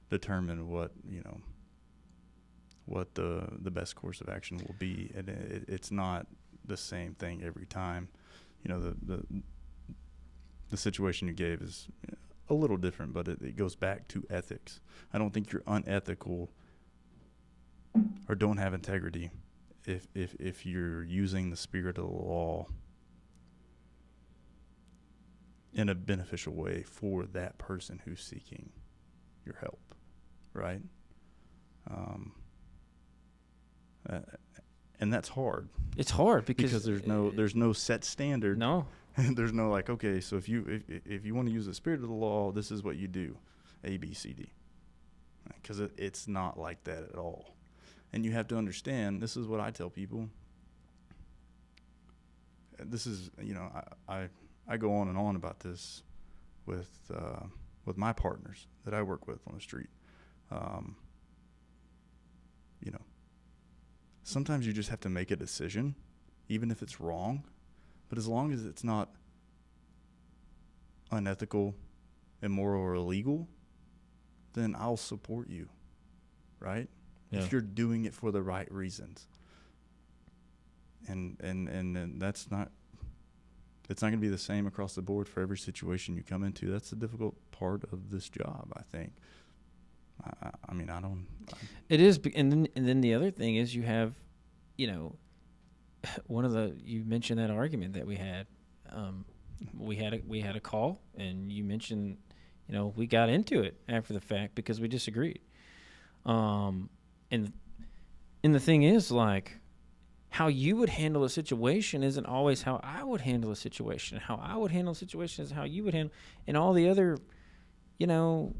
Speaker 3: determine what, you know, what the best course of action will be. And it's not the same thing every time. You know, the situation you gave is a little different, but it goes back to ethics. I don't think you're unethical or don't have integrity if you're using the spirit of the law in a beneficial way for that person who's seeking your help, right? And that's hard.
Speaker 2: It's hard because
Speaker 3: there's no set standard.
Speaker 2: No.
Speaker 3: There's no like, okay, so if you want to use the spirit of the law, this is what you do, A, B, C, D. Because it's not like that at all. And you have to understand, this is what I tell people. This is, you know, I go on and on about this with my partners that I work with on the street. You know, sometimes you just have to make a decision, even if it's wrong. But as long as it's not unethical, immoral, or illegal, then I'll support you, right? Yeah. If you're doing it for the right reasons. And that's not, it's not going to be the same across the board for every situation you come into. That's the difficult part of this job, I think. I mean,
Speaker 2: it is, and then the other thing is you have, you know, you mentioned that argument that we had. We had a call, and you mentioned, you know, we got into it after the fact because we disagreed. And the thing is, like, how you would handle a situation isn't always how I would handle a situation. How I would handle a situation is how you would handle, and all the other, you know,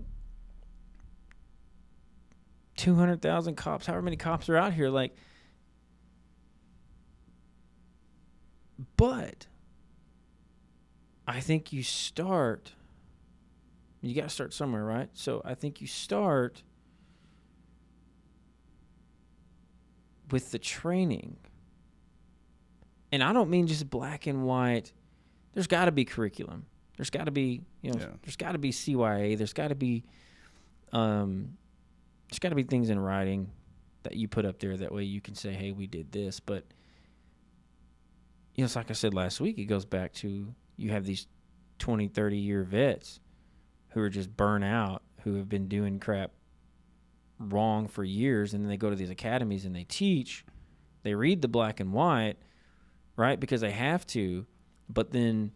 Speaker 2: 200,000 cops, however many cops are out here, like. But I think you got to start somewhere, right? So I think you start with the training. And I don't mean just black and white. There's got to be curriculum. There's got to be, you know, there's got to be CYA. There's got to be things in writing that you put up there. That way you can say, hey, we did this. But you know, it's like I said last week, it goes back to you have these 20, 30-year vets who are just burnt out, who have been doing crap wrong for years, and then they go to these academies and they teach. They read the black and white, right, because they have to, but then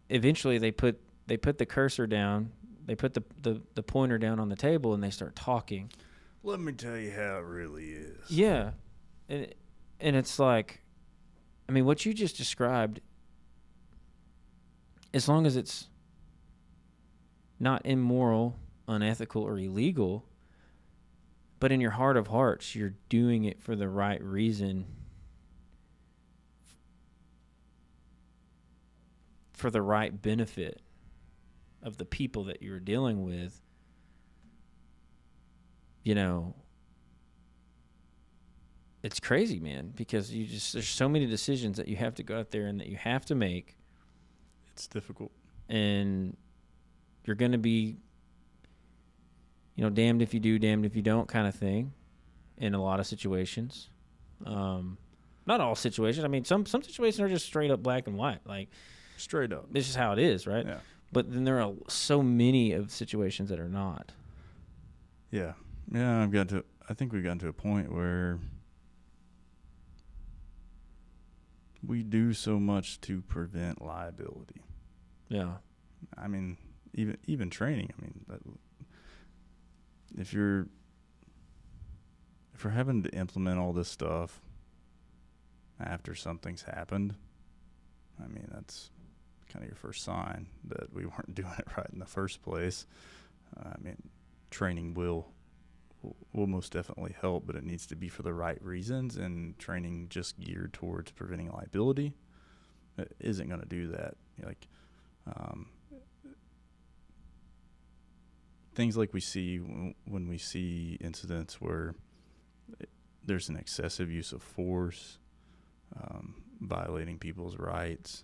Speaker 2: eventually they put the cursor down, they put the pointer down on the table, and they start talking.
Speaker 3: Let me tell you how it really is.
Speaker 2: Yeah. And it's like, I mean, what you just described, as long as it's not immoral, unethical, or illegal, but in your heart of hearts, you're doing it for the right reason, for the right benefit of the people that you're dealing with, you know, it's crazy, man, because there's so many decisions that you have to go out there and that you have to make.
Speaker 3: It's difficult.
Speaker 2: And you're going to be, you know, damned if you do, damned if you don't kind of thing in a lot of situations. Not all situations. I mean, some situations are just straight up black and white. Like,
Speaker 3: straight up.
Speaker 2: This is how it is, right?
Speaker 3: Yeah.
Speaker 2: But then there are so many of situations that are not.
Speaker 3: Yeah. Yeah, I think we've gotten to a point where we do so much to prevent liability.
Speaker 2: Yeah.
Speaker 3: I mean, even training. I mean, if we're having to implement all this stuff after something's happened, I mean, that's kind of your first sign that we weren't doing it right in the first place. I mean, training will most definitely help, but it needs to be for the right reasons, and training just geared towards preventing liability isn't going to do that. Like, things like we see when we see incidents where there's an excessive use of force, violating people's rights.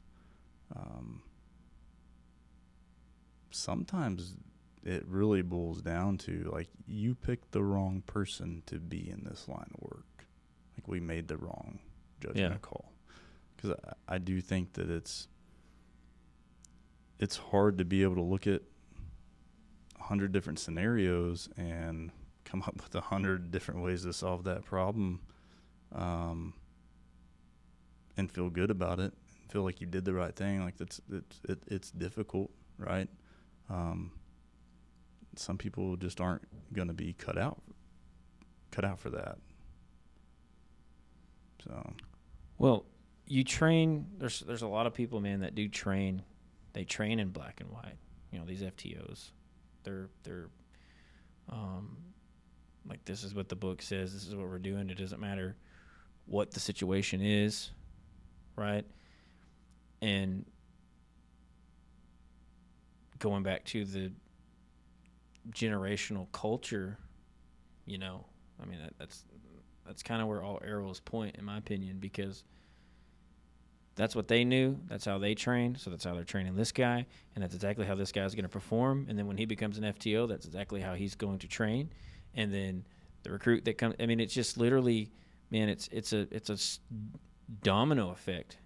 Speaker 3: Sometimes it really boils down to, like, you picked the wrong person to be in this line of work. Like, we made the wrong judgment call. Because I do think that it's hard to be able to look at 100 different scenarios and come up with 100 different ways to solve that problem, and feel good about it, and feel like you did the right thing. Like, it's difficult, right? Some people just aren't going to be cut out for that. So,
Speaker 2: well, you train. There's a lot of people, man, that do train. They train in black and white. You know, these FTOs. They're like, this is what the book says. This is what we're doing. It doesn't matter what the situation is, right? And going back to the generational culture, you know, I mean, that's kind of where all arrows point, in my opinion, because that's what they knew. That's how they trained. So that's how they're training this guy, and that's exactly how this guy's going to perform. And then when he becomes an FTO, that's exactly how he's going to train. And then the recruit that comes, I mean, it's just literally, man, it's a domino effect.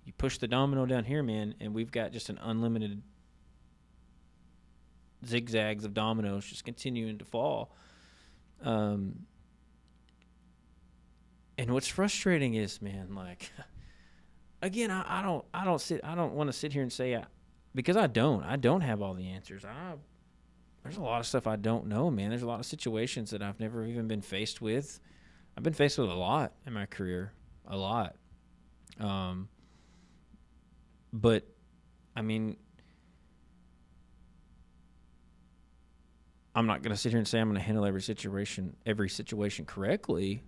Speaker 2: You push the domino down here, man, and we've got just an unlimited zigzags of dominoes just continuing to fall. And what's frustrating is, man, like, again, I don't want to sit here and say, because I don't have all the answers. There's a lot of stuff I don't know, man. There's a lot of situations that I've never even been faced with. I've been faced with a lot in my career, a lot. But I mean, I'm not going to sit here and say I'm going to handle every situation correctly,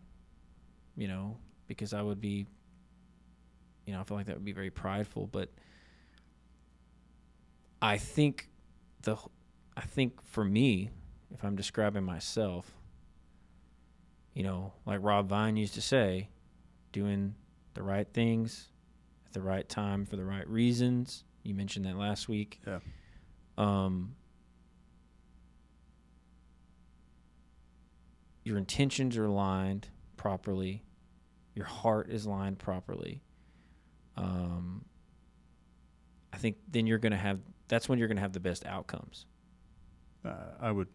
Speaker 2: you know, because I would be, you know, I feel like that would be very prideful. But I think for me, if I'm describing myself, you know, like Rob Vine used to say, doing the right things at the right time for the right reasons. You mentioned that last week.
Speaker 3: Yeah.
Speaker 2: Your intentions are aligned properly. Your heart is lined properly. I think then that's when you're going to have the best outcomes.
Speaker 3: I would,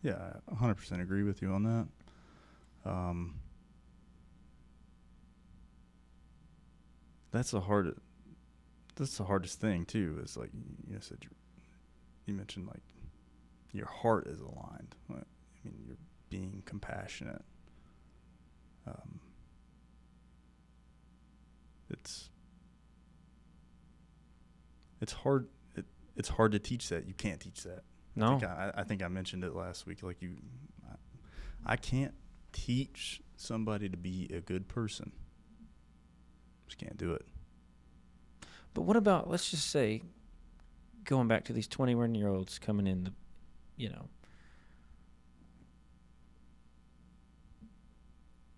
Speaker 3: 100% agree with you on that. That's the hardest thing too. Is, like you said, you mentioned, like, your heart is aligned. I mean, being compassionate. It's hard. It's hard to teach that. You can't teach that.
Speaker 2: No.
Speaker 3: I think I mentioned it last week. Like I can't teach somebody to be a good person. Just can't do it.
Speaker 2: But what about, let's just say, going back to these 21-year-olds coming in,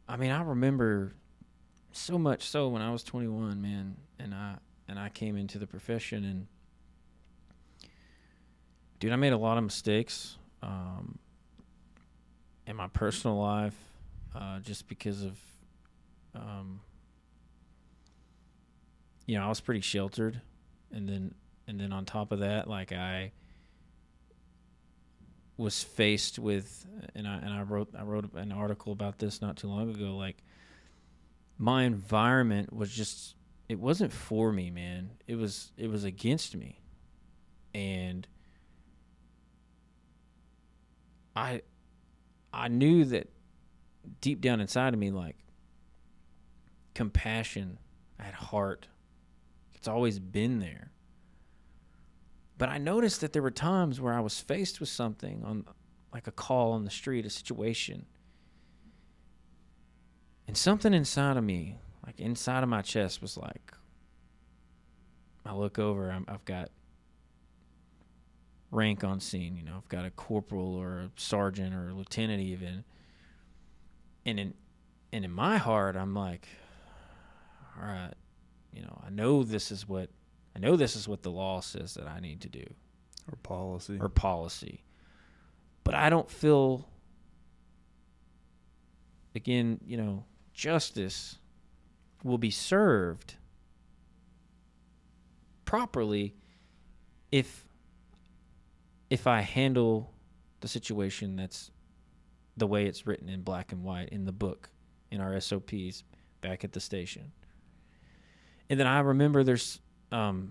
Speaker 2: I mean, I remember so much so when I was 21, man, and I came into the profession, and dude, I made a lot of mistakes in my personal life, just because of, I was pretty sheltered, and then on top of that, like, I was faced with, and I wrote an article about this not too long ago. Like, my environment was just, it wasn't for me, man. It was against me, and I knew that deep down inside of me, like, compassion, I had heart. It's always been there. But I noticed that there were times where I was faced with something, on like a call on the street, a situation, and something inside of me, like inside of my chest, was like, I look over, I've got rank on scene, I've got a corporal or a sergeant or a lieutenant even, and in my heart, I'm like, all right, I know this is what the law says that I need to do.
Speaker 3: Or policy.
Speaker 2: But I don't feel, again, justice will be served properly if I handle the situation that's the way it's written in black and white in the book, in our SOPs back at the station. And then I remember there's so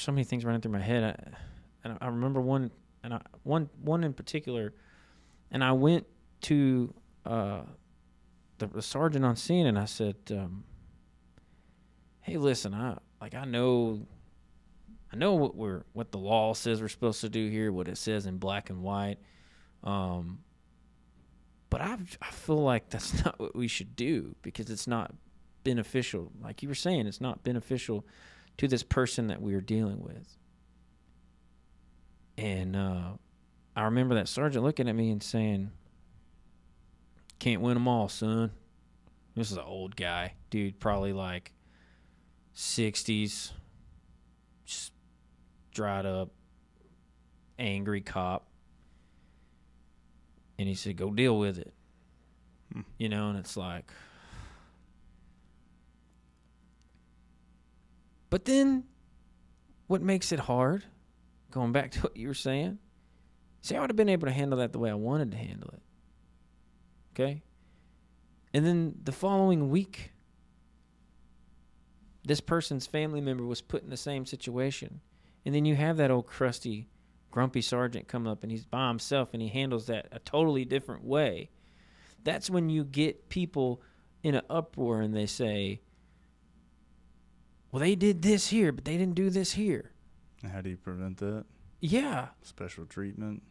Speaker 2: many things running through my head. I remember one in particular, and I went to the sergeant on scene, and I said, "Hey, listen, I know what the law says we're supposed to do here, what it says in black and white, but I feel like that's not what we should do, because it's not beneficial. Like you were saying, it's not beneficial to this person that we are dealing with." And I remember that sergeant looking at me and saying, "Can't win them all, son." This is an old guy, dude, probably like 60s, just dried up, angry cop. And he said, "Go deal with it." And it's like, but then what makes it hard, going back to what you were saying, see, I would have been able to handle that the way I wanted to handle it. Okay? And then the following week, this person's family member was put in the same situation. And then you have that old crusty, grumpy sergeant come up, and he's by himself, and he handles that a totally different way. That's when you get people in an uproar, and they say, "Well, they did this here, but they didn't do this here."
Speaker 3: How do you prevent that?
Speaker 2: Yeah.
Speaker 3: Special treatment,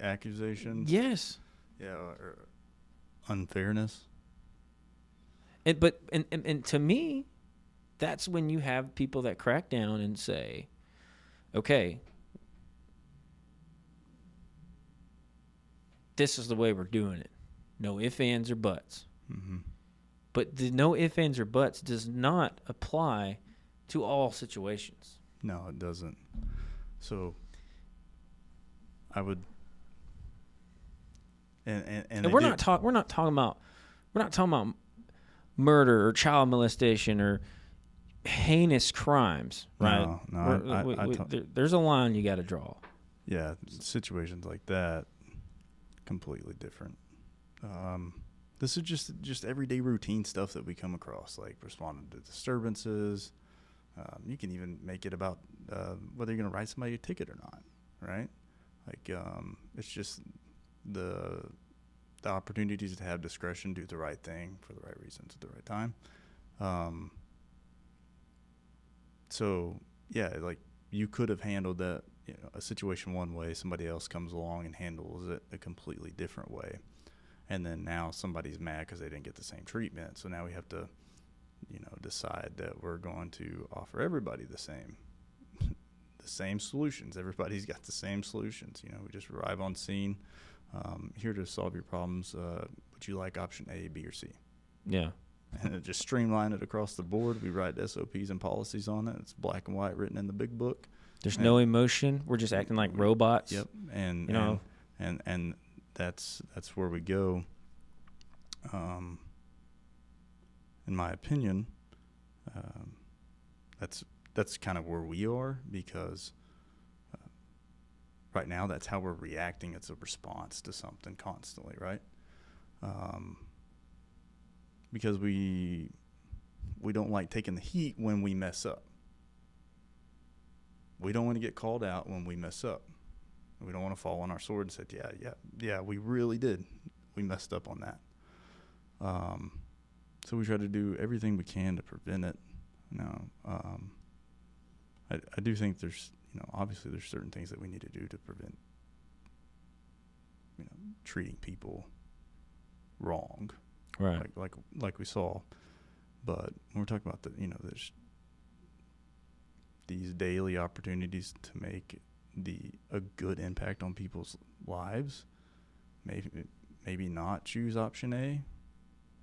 Speaker 3: accusations.
Speaker 2: Yes.
Speaker 3: Yeah, or unfairness.
Speaker 2: And to me, that's when you have people that crack down and say, "Okay, this is the way we're doing it. No ifs, ands, or buts."
Speaker 3: Mm-hmm.
Speaker 2: But the no ifs, ands, or buts does not apply to all situations.
Speaker 3: No, it doesn't. So I would, and
Speaker 2: we're not talking about murder or child molestation or heinous crimes, right?
Speaker 3: No,
Speaker 2: there's a line you got to draw.
Speaker 3: Yeah, situations like that, completely different. This is just everyday routine stuff that we come across, like responding to disturbances. You can even make it about whether you're going to write somebody a ticket or not, right? Like, it's just the the opportunities to have discretion, do the right thing for the right reasons at the right time. So yeah, like you could have handled that, a situation one way, somebody else comes along and handles it a completely different way. And then now somebody's mad because they didn't get the same treatment. So now we have to, decide that we're going to offer everybody the same solutions. Everybody's got the same solutions. We just arrive on scene, here to solve your problems. Would you like option A, B, or C?
Speaker 2: Yeah.
Speaker 3: And it just streamline it across the board. We write SOPs and policies on it. It's black and white written in the big book.
Speaker 2: There's no emotion. We're just acting like robots.
Speaker 3: Yep. And and that's where we go. In my opinion, that's kind of where we are, because right now that's how we're reacting. It's a response to something constantly, right? Because we don't like taking the heat when we mess up. We don't want to get called out when we mess up. We don't want to fall on our sword and say, yeah, we really did. We messed up on that. So we try to do everything we can to prevent it. I do think there's, obviously there's certain things that we need to do to prevent, treating people wrong.
Speaker 2: Right.
Speaker 3: Like we saw. But when we're talking about there's these daily opportunities to make a good impact on people's lives, maybe not choose option A,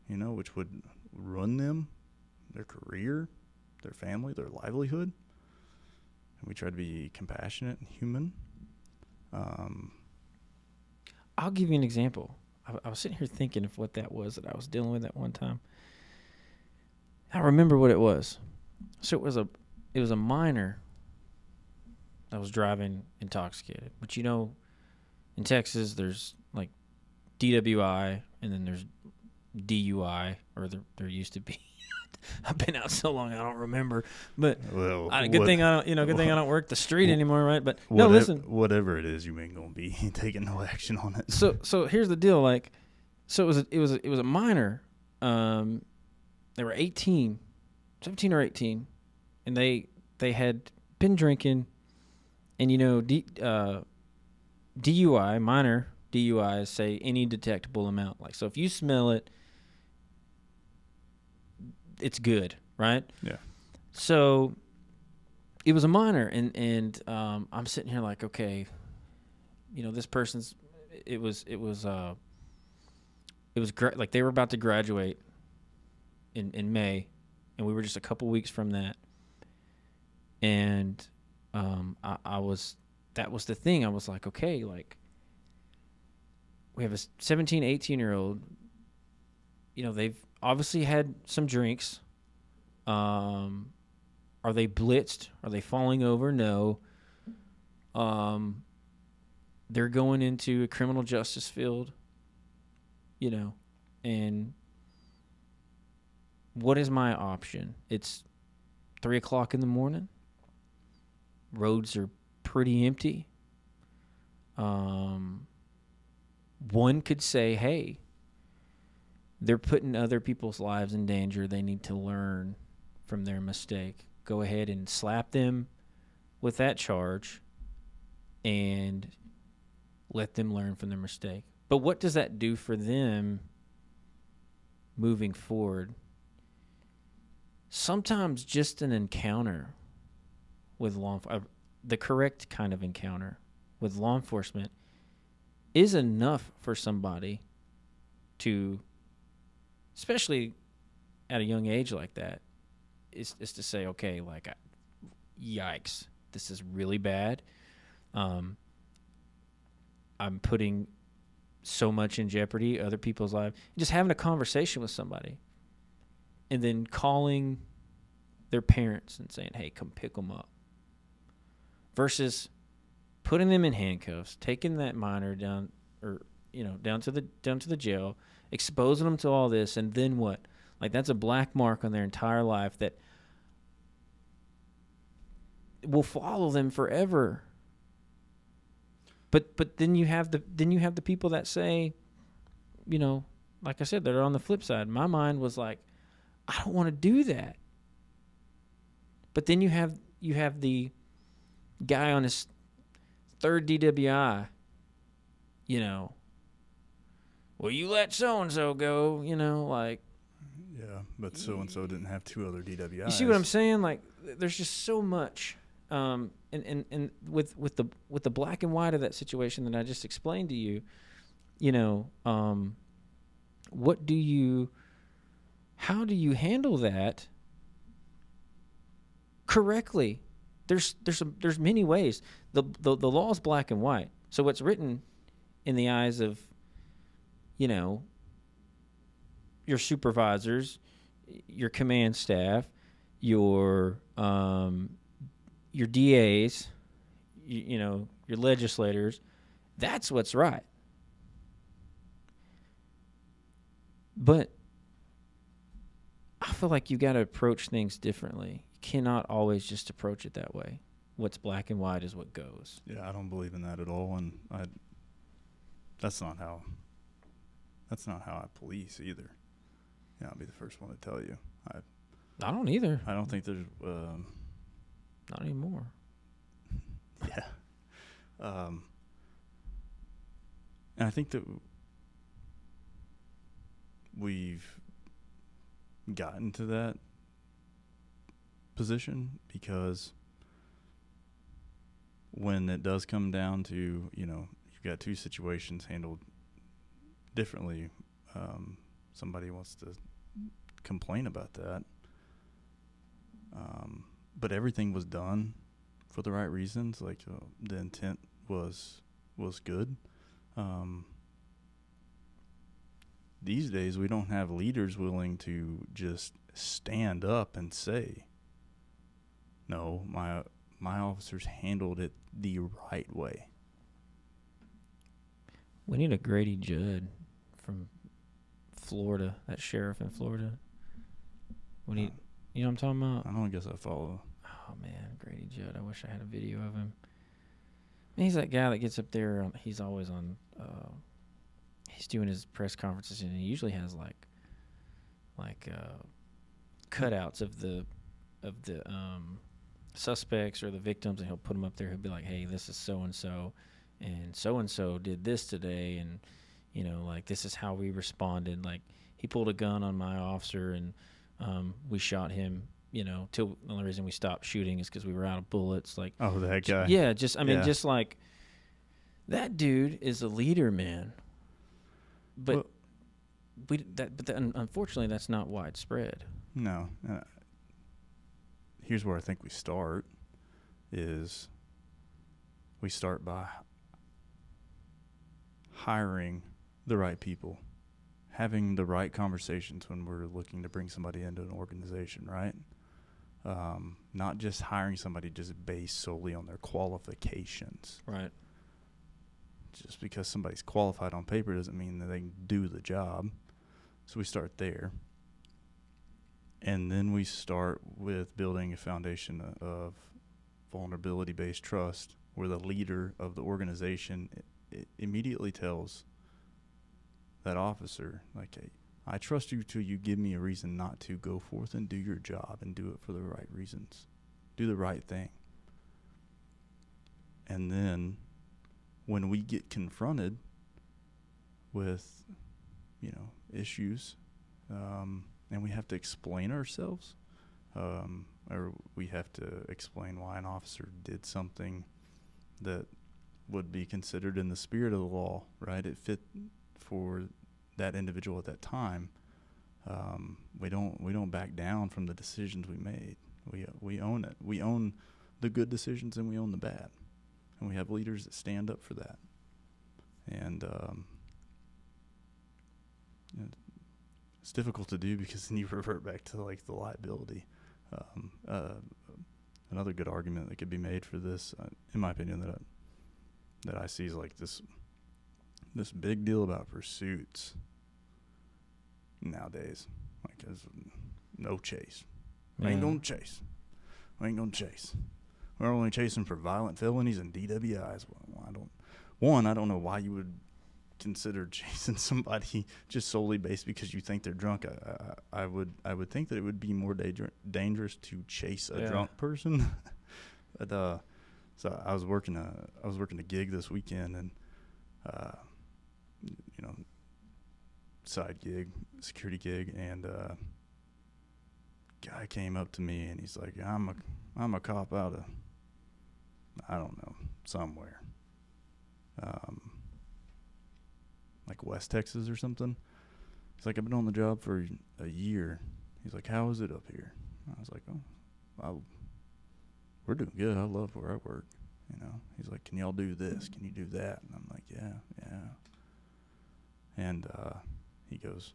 Speaker 3: which would ruin them, their career, their family, their livelihood. And we try to be compassionate and human.
Speaker 2: I'll give you an example. I was sitting here thinking of what that was that I was dealing with at one time. I remember what it was. So it was a minor that was driving intoxicated. But in Texas, there's like DWI, and then there's DUI, or there used to be. I've been out so long I don't remember. But good thing I don't work the street anymore, right? But listen,
Speaker 3: whatever it is, you ain't gonna be taking no action on it.
Speaker 2: So here's the deal, like, so it was a minor. They were 17 or 18, and they had been drinking, and DUI, minor DUIs say any detectable amount. Like, so if you smell it, it's good, right?
Speaker 3: Yeah.
Speaker 2: So it was a minor, and I'm sitting here like, okay, this person's, it was like they were about to graduate in May, and we were just a couple weeks from that. And that was the thing. I was like, okay, like, we have a 17, 18-year-old, they've obviously had some drinks. Are they blitzed? Are they falling over? No. They're going into a criminal justice field, and what is my option? It's 3:00 in the morning. Roads are pretty empty. One could say, hey, they're putting other people's lives in danger. They need to learn from their mistake. Go ahead and slap them with that charge and let them learn from their mistake. But what does that do for them moving forward? Sometimes just an encounter with the correct kind of encounter with law enforcement is enough for somebody to, especially at a young age like that, is to say, okay, like, yikes, this is really bad. I'm putting so much in jeopardy, other people's lives. Just having a conversation with somebody and then calling their parents and saying, hey, come pick them up. Versus putting them in handcuffs, taking that minor down, or down to the jail, exposing them to all this, and then what? Like, that's a black mark on their entire life that will follow them forever. But then you have the people that say, you know, like I said, that are on the flip side. My mind was like, I don't want to do that. But then you have the guy on his third DWI, you know, well, you let so-and-so go, you know, like.
Speaker 3: Yeah, but so-and-so didn't have 2 other DWIs.
Speaker 2: You see what I'm saying? Like, there's just so much. And with the black and white of that situation that I just explained to you, you know, how do you handle that correctly? There's many ways. The law is black and white. So what's written in the eyes of, you know, your supervisors, your command staff, your DAs, you know, your legislators, that's what's right. But I feel like you got to approach things differently. You cannot always just approach it that way. What's black and white is what goes.
Speaker 3: Yeah, I don't believe in that at all, and that's not how I police either. Yeah, I'll be the first one to tell you. I
Speaker 2: don't either.
Speaker 3: I don't think there's
Speaker 2: not anymore.
Speaker 3: Yeah. And I think that we've gotten to that position because when it does come down to, you know, you've got 2 situations handled differently, somebody wants to complain about that, but everything was done for the right reasons. Like the intent was good. These days we don't have leaders willing to just stand up and say, no, my officers handled it the right way.
Speaker 2: We need a Grady Judd from Florida, that sheriff in Florida. We need, you know what I'm talking about?
Speaker 3: I don't guess I follow.
Speaker 2: Oh man, Grady Judd. I wish I had a video of him. He's that guy that gets up there. He's always on. He's doing his press conferences, and he usually has like cutouts of the suspects or the victims, and he'll put them up there. He'll be like, "Hey, this is so and so did this today, and you know, like this is how we responded. Like he pulled a gun on my officer, and we shot him. You know, till the only reason we stopped shooting is because we were out of bullets. Like,
Speaker 3: oh, that guy.
Speaker 2: Yeah, just just like that dude is a leader, man. But unfortunately, that's not widespread.
Speaker 3: No. Here's where I think we start. Is we start by hiring the right people, having the right conversations when we're looking to bring somebody into an organization, right? Not just hiring somebody just based solely on their qualifications.
Speaker 2: Right.
Speaker 3: Just because somebody's qualified on paper doesn't mean that they can do the job. So we start there. And then we start with building a foundation of vulnerability-based trust where the leader of the organization immediately tells that officer, like, hey, I trust you till you give me a reason not to go forth and do your job and do it for the right reasons. Do the right thing. And then when we get confronted with, you know, issues, and we have to explain ourselves, or we have to explain why an officer did something that would be considered in the spirit of the law, right? It fit for that individual at that time. We don't back down from the decisions we made. We own it. We own the good decisions and we own the bad, and we have leaders that stand up for that. And it's difficult to do because then you revert back to like the liability. Another good argument that could be made for this, in my opinion, that I see is like this big deal about pursuits nowadays. Like, there's no chase. We ain't gonna chase. We ain't gonna chase. We're only chasing for violent felonies and DWIs. Well, I don't know why you would consider chasing somebody just solely based because you think they're drunk. I would think that it would be more dangerous to chase a drunk person. But so I was working a gig this weekend, and side gig, security gig, and guy came up to me and he's like, I'm a cop out of, I don't know, somewhere, like West Texas or something. He's like, I've been on the job for a year. He's like, how is it up here? I was like, we're doing good. I love where I work. He's like, can y'all do this? Can you do that? And I'm like, yeah. And he goes,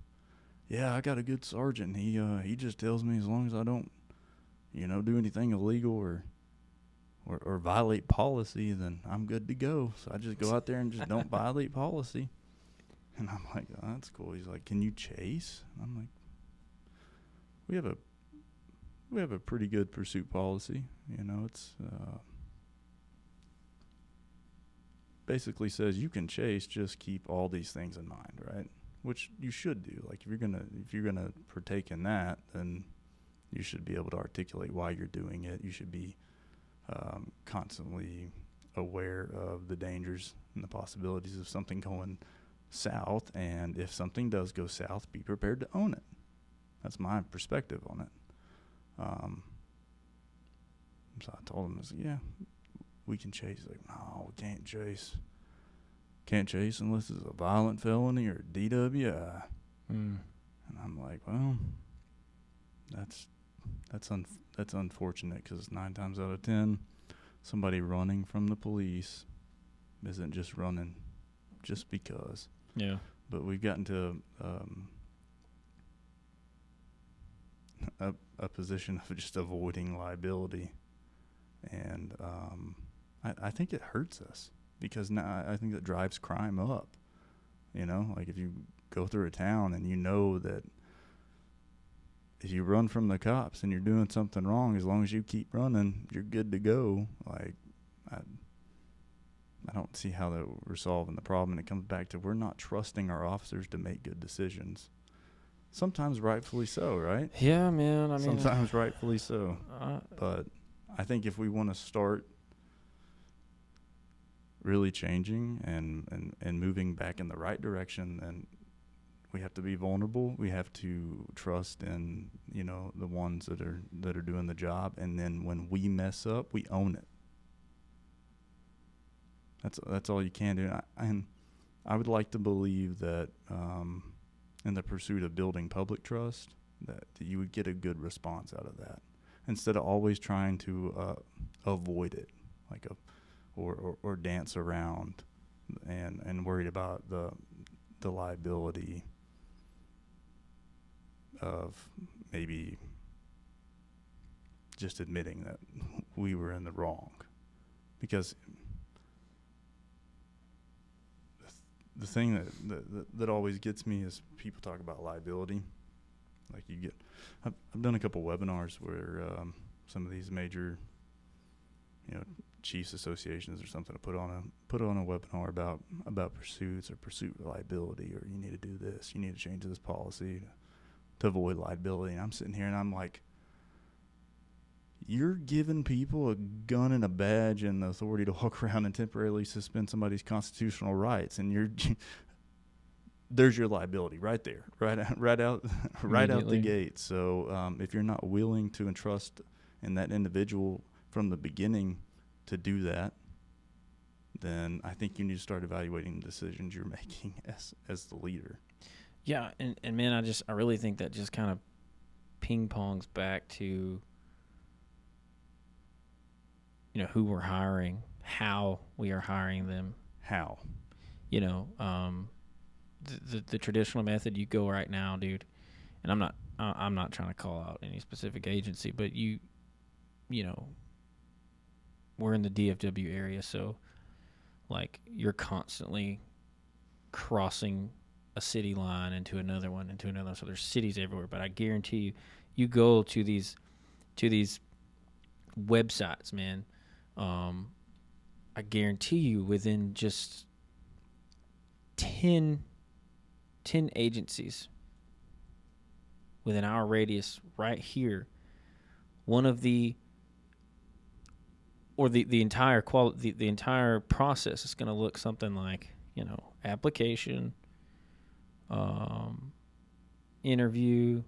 Speaker 3: yeah, I got a good sergeant. He just tells me as long as I don't, do anything illegal or violate policy, then I'm good to go. So I just go out there and just don't violate policy. And I'm like, oh, that's cool. He's like, can you chase? And I'm like, we have a pretty good pursuit policy. It's basically says you can chase, just keep all these things in mind, right? Which you should do. Like if you're gonna partake in that, then you should be able to articulate why you're doing it. You should be constantly aware of the dangers and the possibilities of something going south, and if something does go south, be prepared to own it. That's my perspective on it. So I told him, I said, yeah, we can chase. He's like, no, we can't chase. Can't chase unless it's a violent felony or DWI. And I'm like, well, that's unfortunate, because 9 times out of 10, somebody running from the police isn't just running just because.
Speaker 2: Yeah. But
Speaker 3: we've gotten to a position of just avoiding liability, and I think it hurts us, because now I think that drives crime up. Like if you go through a town and you know that if you run from the cops and you're doing something wrong, as long as you keep running, you're good to go. Like I don't see how that we're solving the problem. And it comes back to we're not trusting our officers to make good decisions. Sometimes rightfully so, right?
Speaker 2: Yeah, man.
Speaker 3: Sometimes rightfully so. But I think if we want to start really changing and moving back in the right direction, then we have to be vulnerable. We have to trust in, the ones that are doing the job. And then when we mess up, we own it. That's all you can do. And I would like to believe that in the pursuit of building public trust, that you would get a good response out of that, instead of always trying to avoid it, or dance around and worried about the liability of maybe just admitting that we were in the wrong. Because the thing that always gets me is people talk about liability. Like I've done a couple webinars where some of these major, chiefs associations or something to put on a webinar about pursuits or pursuit liability, or you need to do this, you need to change this policy to avoid liability. And I'm sitting here and I'm like, you're giving people a gun and a badge and the authority to walk around and temporarily suspend somebody's constitutional rights, and there's your liability right there, right out the gate. So if you're not willing to entrust in that individual from the beginning to do that, then I think you need to start evaluating the decisions you're making as the leader.
Speaker 2: Yeah, and man, I really think that just kind of ping pongs back to who we're hiring, how we are hiring them.
Speaker 3: How?
Speaker 2: The traditional method, you go right now, dude, and I'm not trying to call out any specific agency, but we're in the DFW area, so like you're constantly crossing a city line into another one, so there's cities everywhere. But I guarantee you go to these websites, man. I guarantee you within just 10 agencies within our radius right here. One of the entire the entire process is going to look something like, application, interview,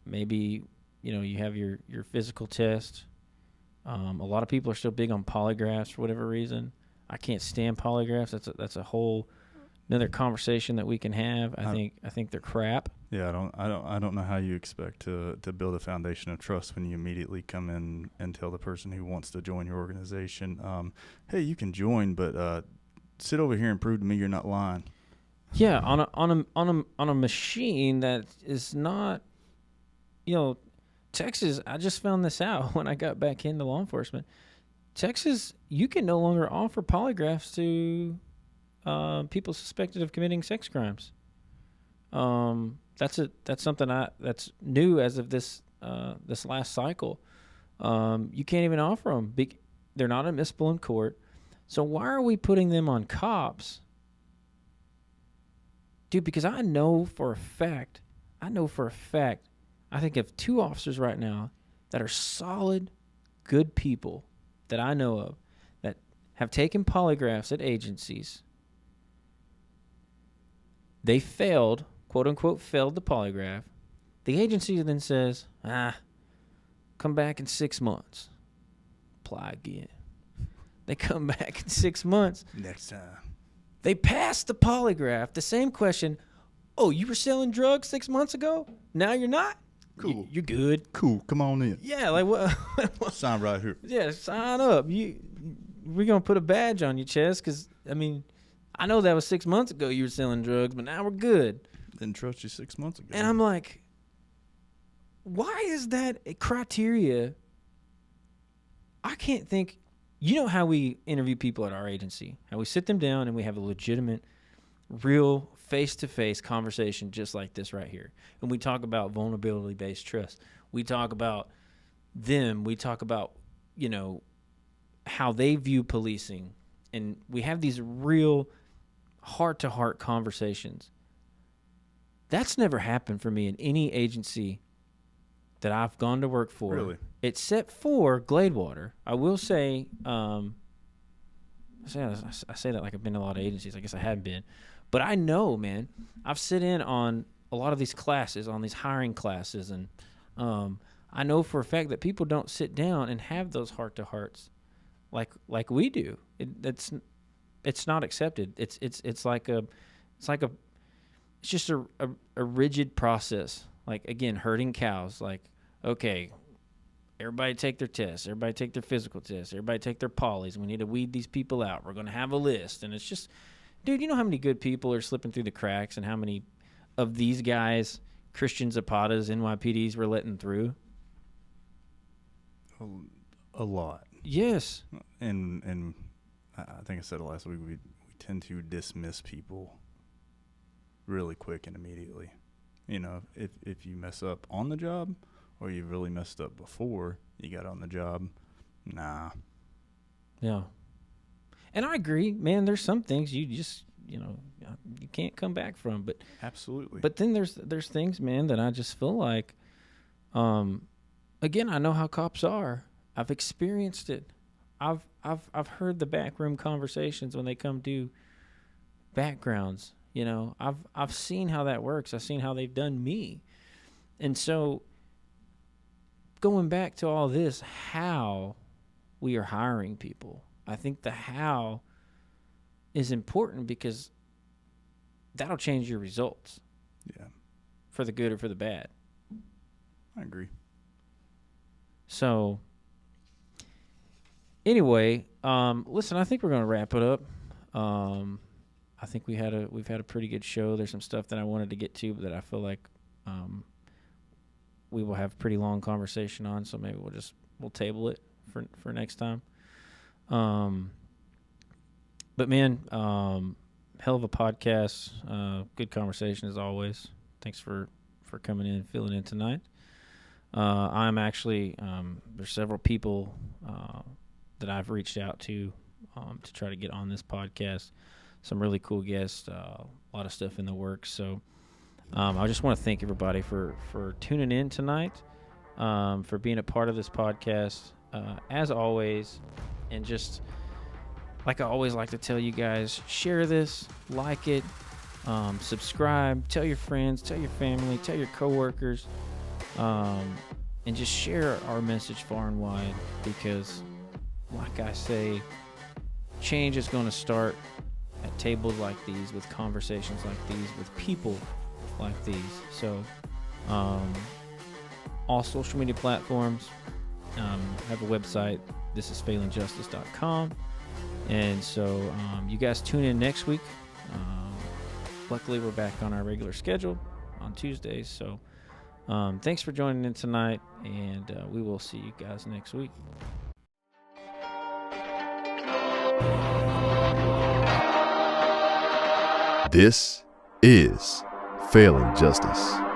Speaker 2: maybe, you have your physical test. A lot of people are still big on polygraphs for whatever reason. I can't stand polygraphs. That's a whole another conversation that we can have. I think they're crap.
Speaker 3: Yeah, I don't know how you expect to build a foundation of trust when you immediately come in and tell the person who wants to join your organization, hey, you can join, but sit over here and prove to me you're not lying.
Speaker 2: Yeah, on a machine that is not, Texas. I just found this out when I got back into law enforcement. Texas, you can no longer offer polygraphs to people suspected of committing sex crimes. That's something that's new as of this last cycle. You can't even offer them. They're not admissible in court. So why are we putting them on cops? Dude, because I know for a fact, I think of 2 officers right now that are solid, good people that I know of that have taken polygraphs at agencies. They failed, quote unquote, failed the polygraph. The agency then says, come back in 6 months. Apply again. They come back in 6 months.
Speaker 3: Next time.
Speaker 2: They passed the polygraph. The same question. Oh, you were selling drugs 6 months ago? Now you're not?
Speaker 3: Cool.
Speaker 2: You're good.
Speaker 3: Cool. Come on in.
Speaker 2: Yeah, like what?
Speaker 3: Sign right here.
Speaker 2: Yeah, sign up. We're gonna put a badge on your chest because I know that was 6 months ago you were selling drugs, but now we're good.
Speaker 3: Didn't trust you 6 months ago.
Speaker 2: And I'm like, why is that a criteria? I can't think. You know how we interview people at our agency, how we sit them down and we have a legitimate, real face-to-face conversation just like this right here. And we talk about vulnerability-based trust. We talk about them. We talk about, how they view policing. And we have these real heart-to-heart conversations. That's never happened for me in any agency that I've gone to work for.
Speaker 3: Really?
Speaker 2: Except for Gladewater. I will say, I say that like I've been to a lot of agencies. I guess I haven't been. But I know, man, I've sit in on a lot of these classes, on these hiring classes, and I know for a fact that people don't sit down and have those heart-to-hearts like we do. It's not accepted. It's just a rigid process. Like, again, herding cows. Like, okay, everybody take their tests. Everybody take their physical tests. Everybody take their polys. We need to weed these people out. We're going to have a list. And it's just, dude, you know how many good people are slipping through the cracks and how many of these guys, Christian Zapatas, NYPDs, we're letting through?
Speaker 3: A lot.
Speaker 2: Yes.
Speaker 3: And I think I said it last week, we tend to dismiss people really quick and immediately. If you mess up on the job or you really messed up before you got on the job, nah.
Speaker 2: Yeah. And I agree, man, there's some things you just, you can't come back from, but
Speaker 3: absolutely.
Speaker 2: But then there's things, man, that I just feel like again, I know how cops are. I've experienced it. I've heard the backroom conversations when they come do backgrounds. I've seen how that works. I've seen how they've done me. And so going back to all this, how we are hiring people, I think the how is important because that'll change your results.
Speaker 3: Yeah.
Speaker 2: For the good or for the bad.
Speaker 3: I agree.
Speaker 2: So anyway, listen, I think we're going to wrap it up. I think we've had a pretty good show. There's some stuff that I wanted to get to, but that I feel like we will have a pretty long conversation on. So maybe we'll table it for next time. But man, hell of a podcast. Good conversation as always. Thanks for coming in and filling in tonight. I'm actually there's several people that I've reached out to try to get on this podcast. some really cool guests, a lot of stuff in the works. So I just want to thank everybody for tuning in tonight, for being a part of this podcast, as always. And just like I always like to tell you guys, share this, like it, subscribe, tell your friends, tell your family, tell your coworkers, and just share our message far and wide, because like I say, change is going to start at tables like these, with conversations like these, with people like these. So all social media platforms, have a website. This is failinjustice.com. And so you guys tune in next week. Luckily, we're back on our regular schedule on Tuesdays. So thanks for joining in tonight, and we will see you guys next week.
Speaker 1: This is Failing Justice.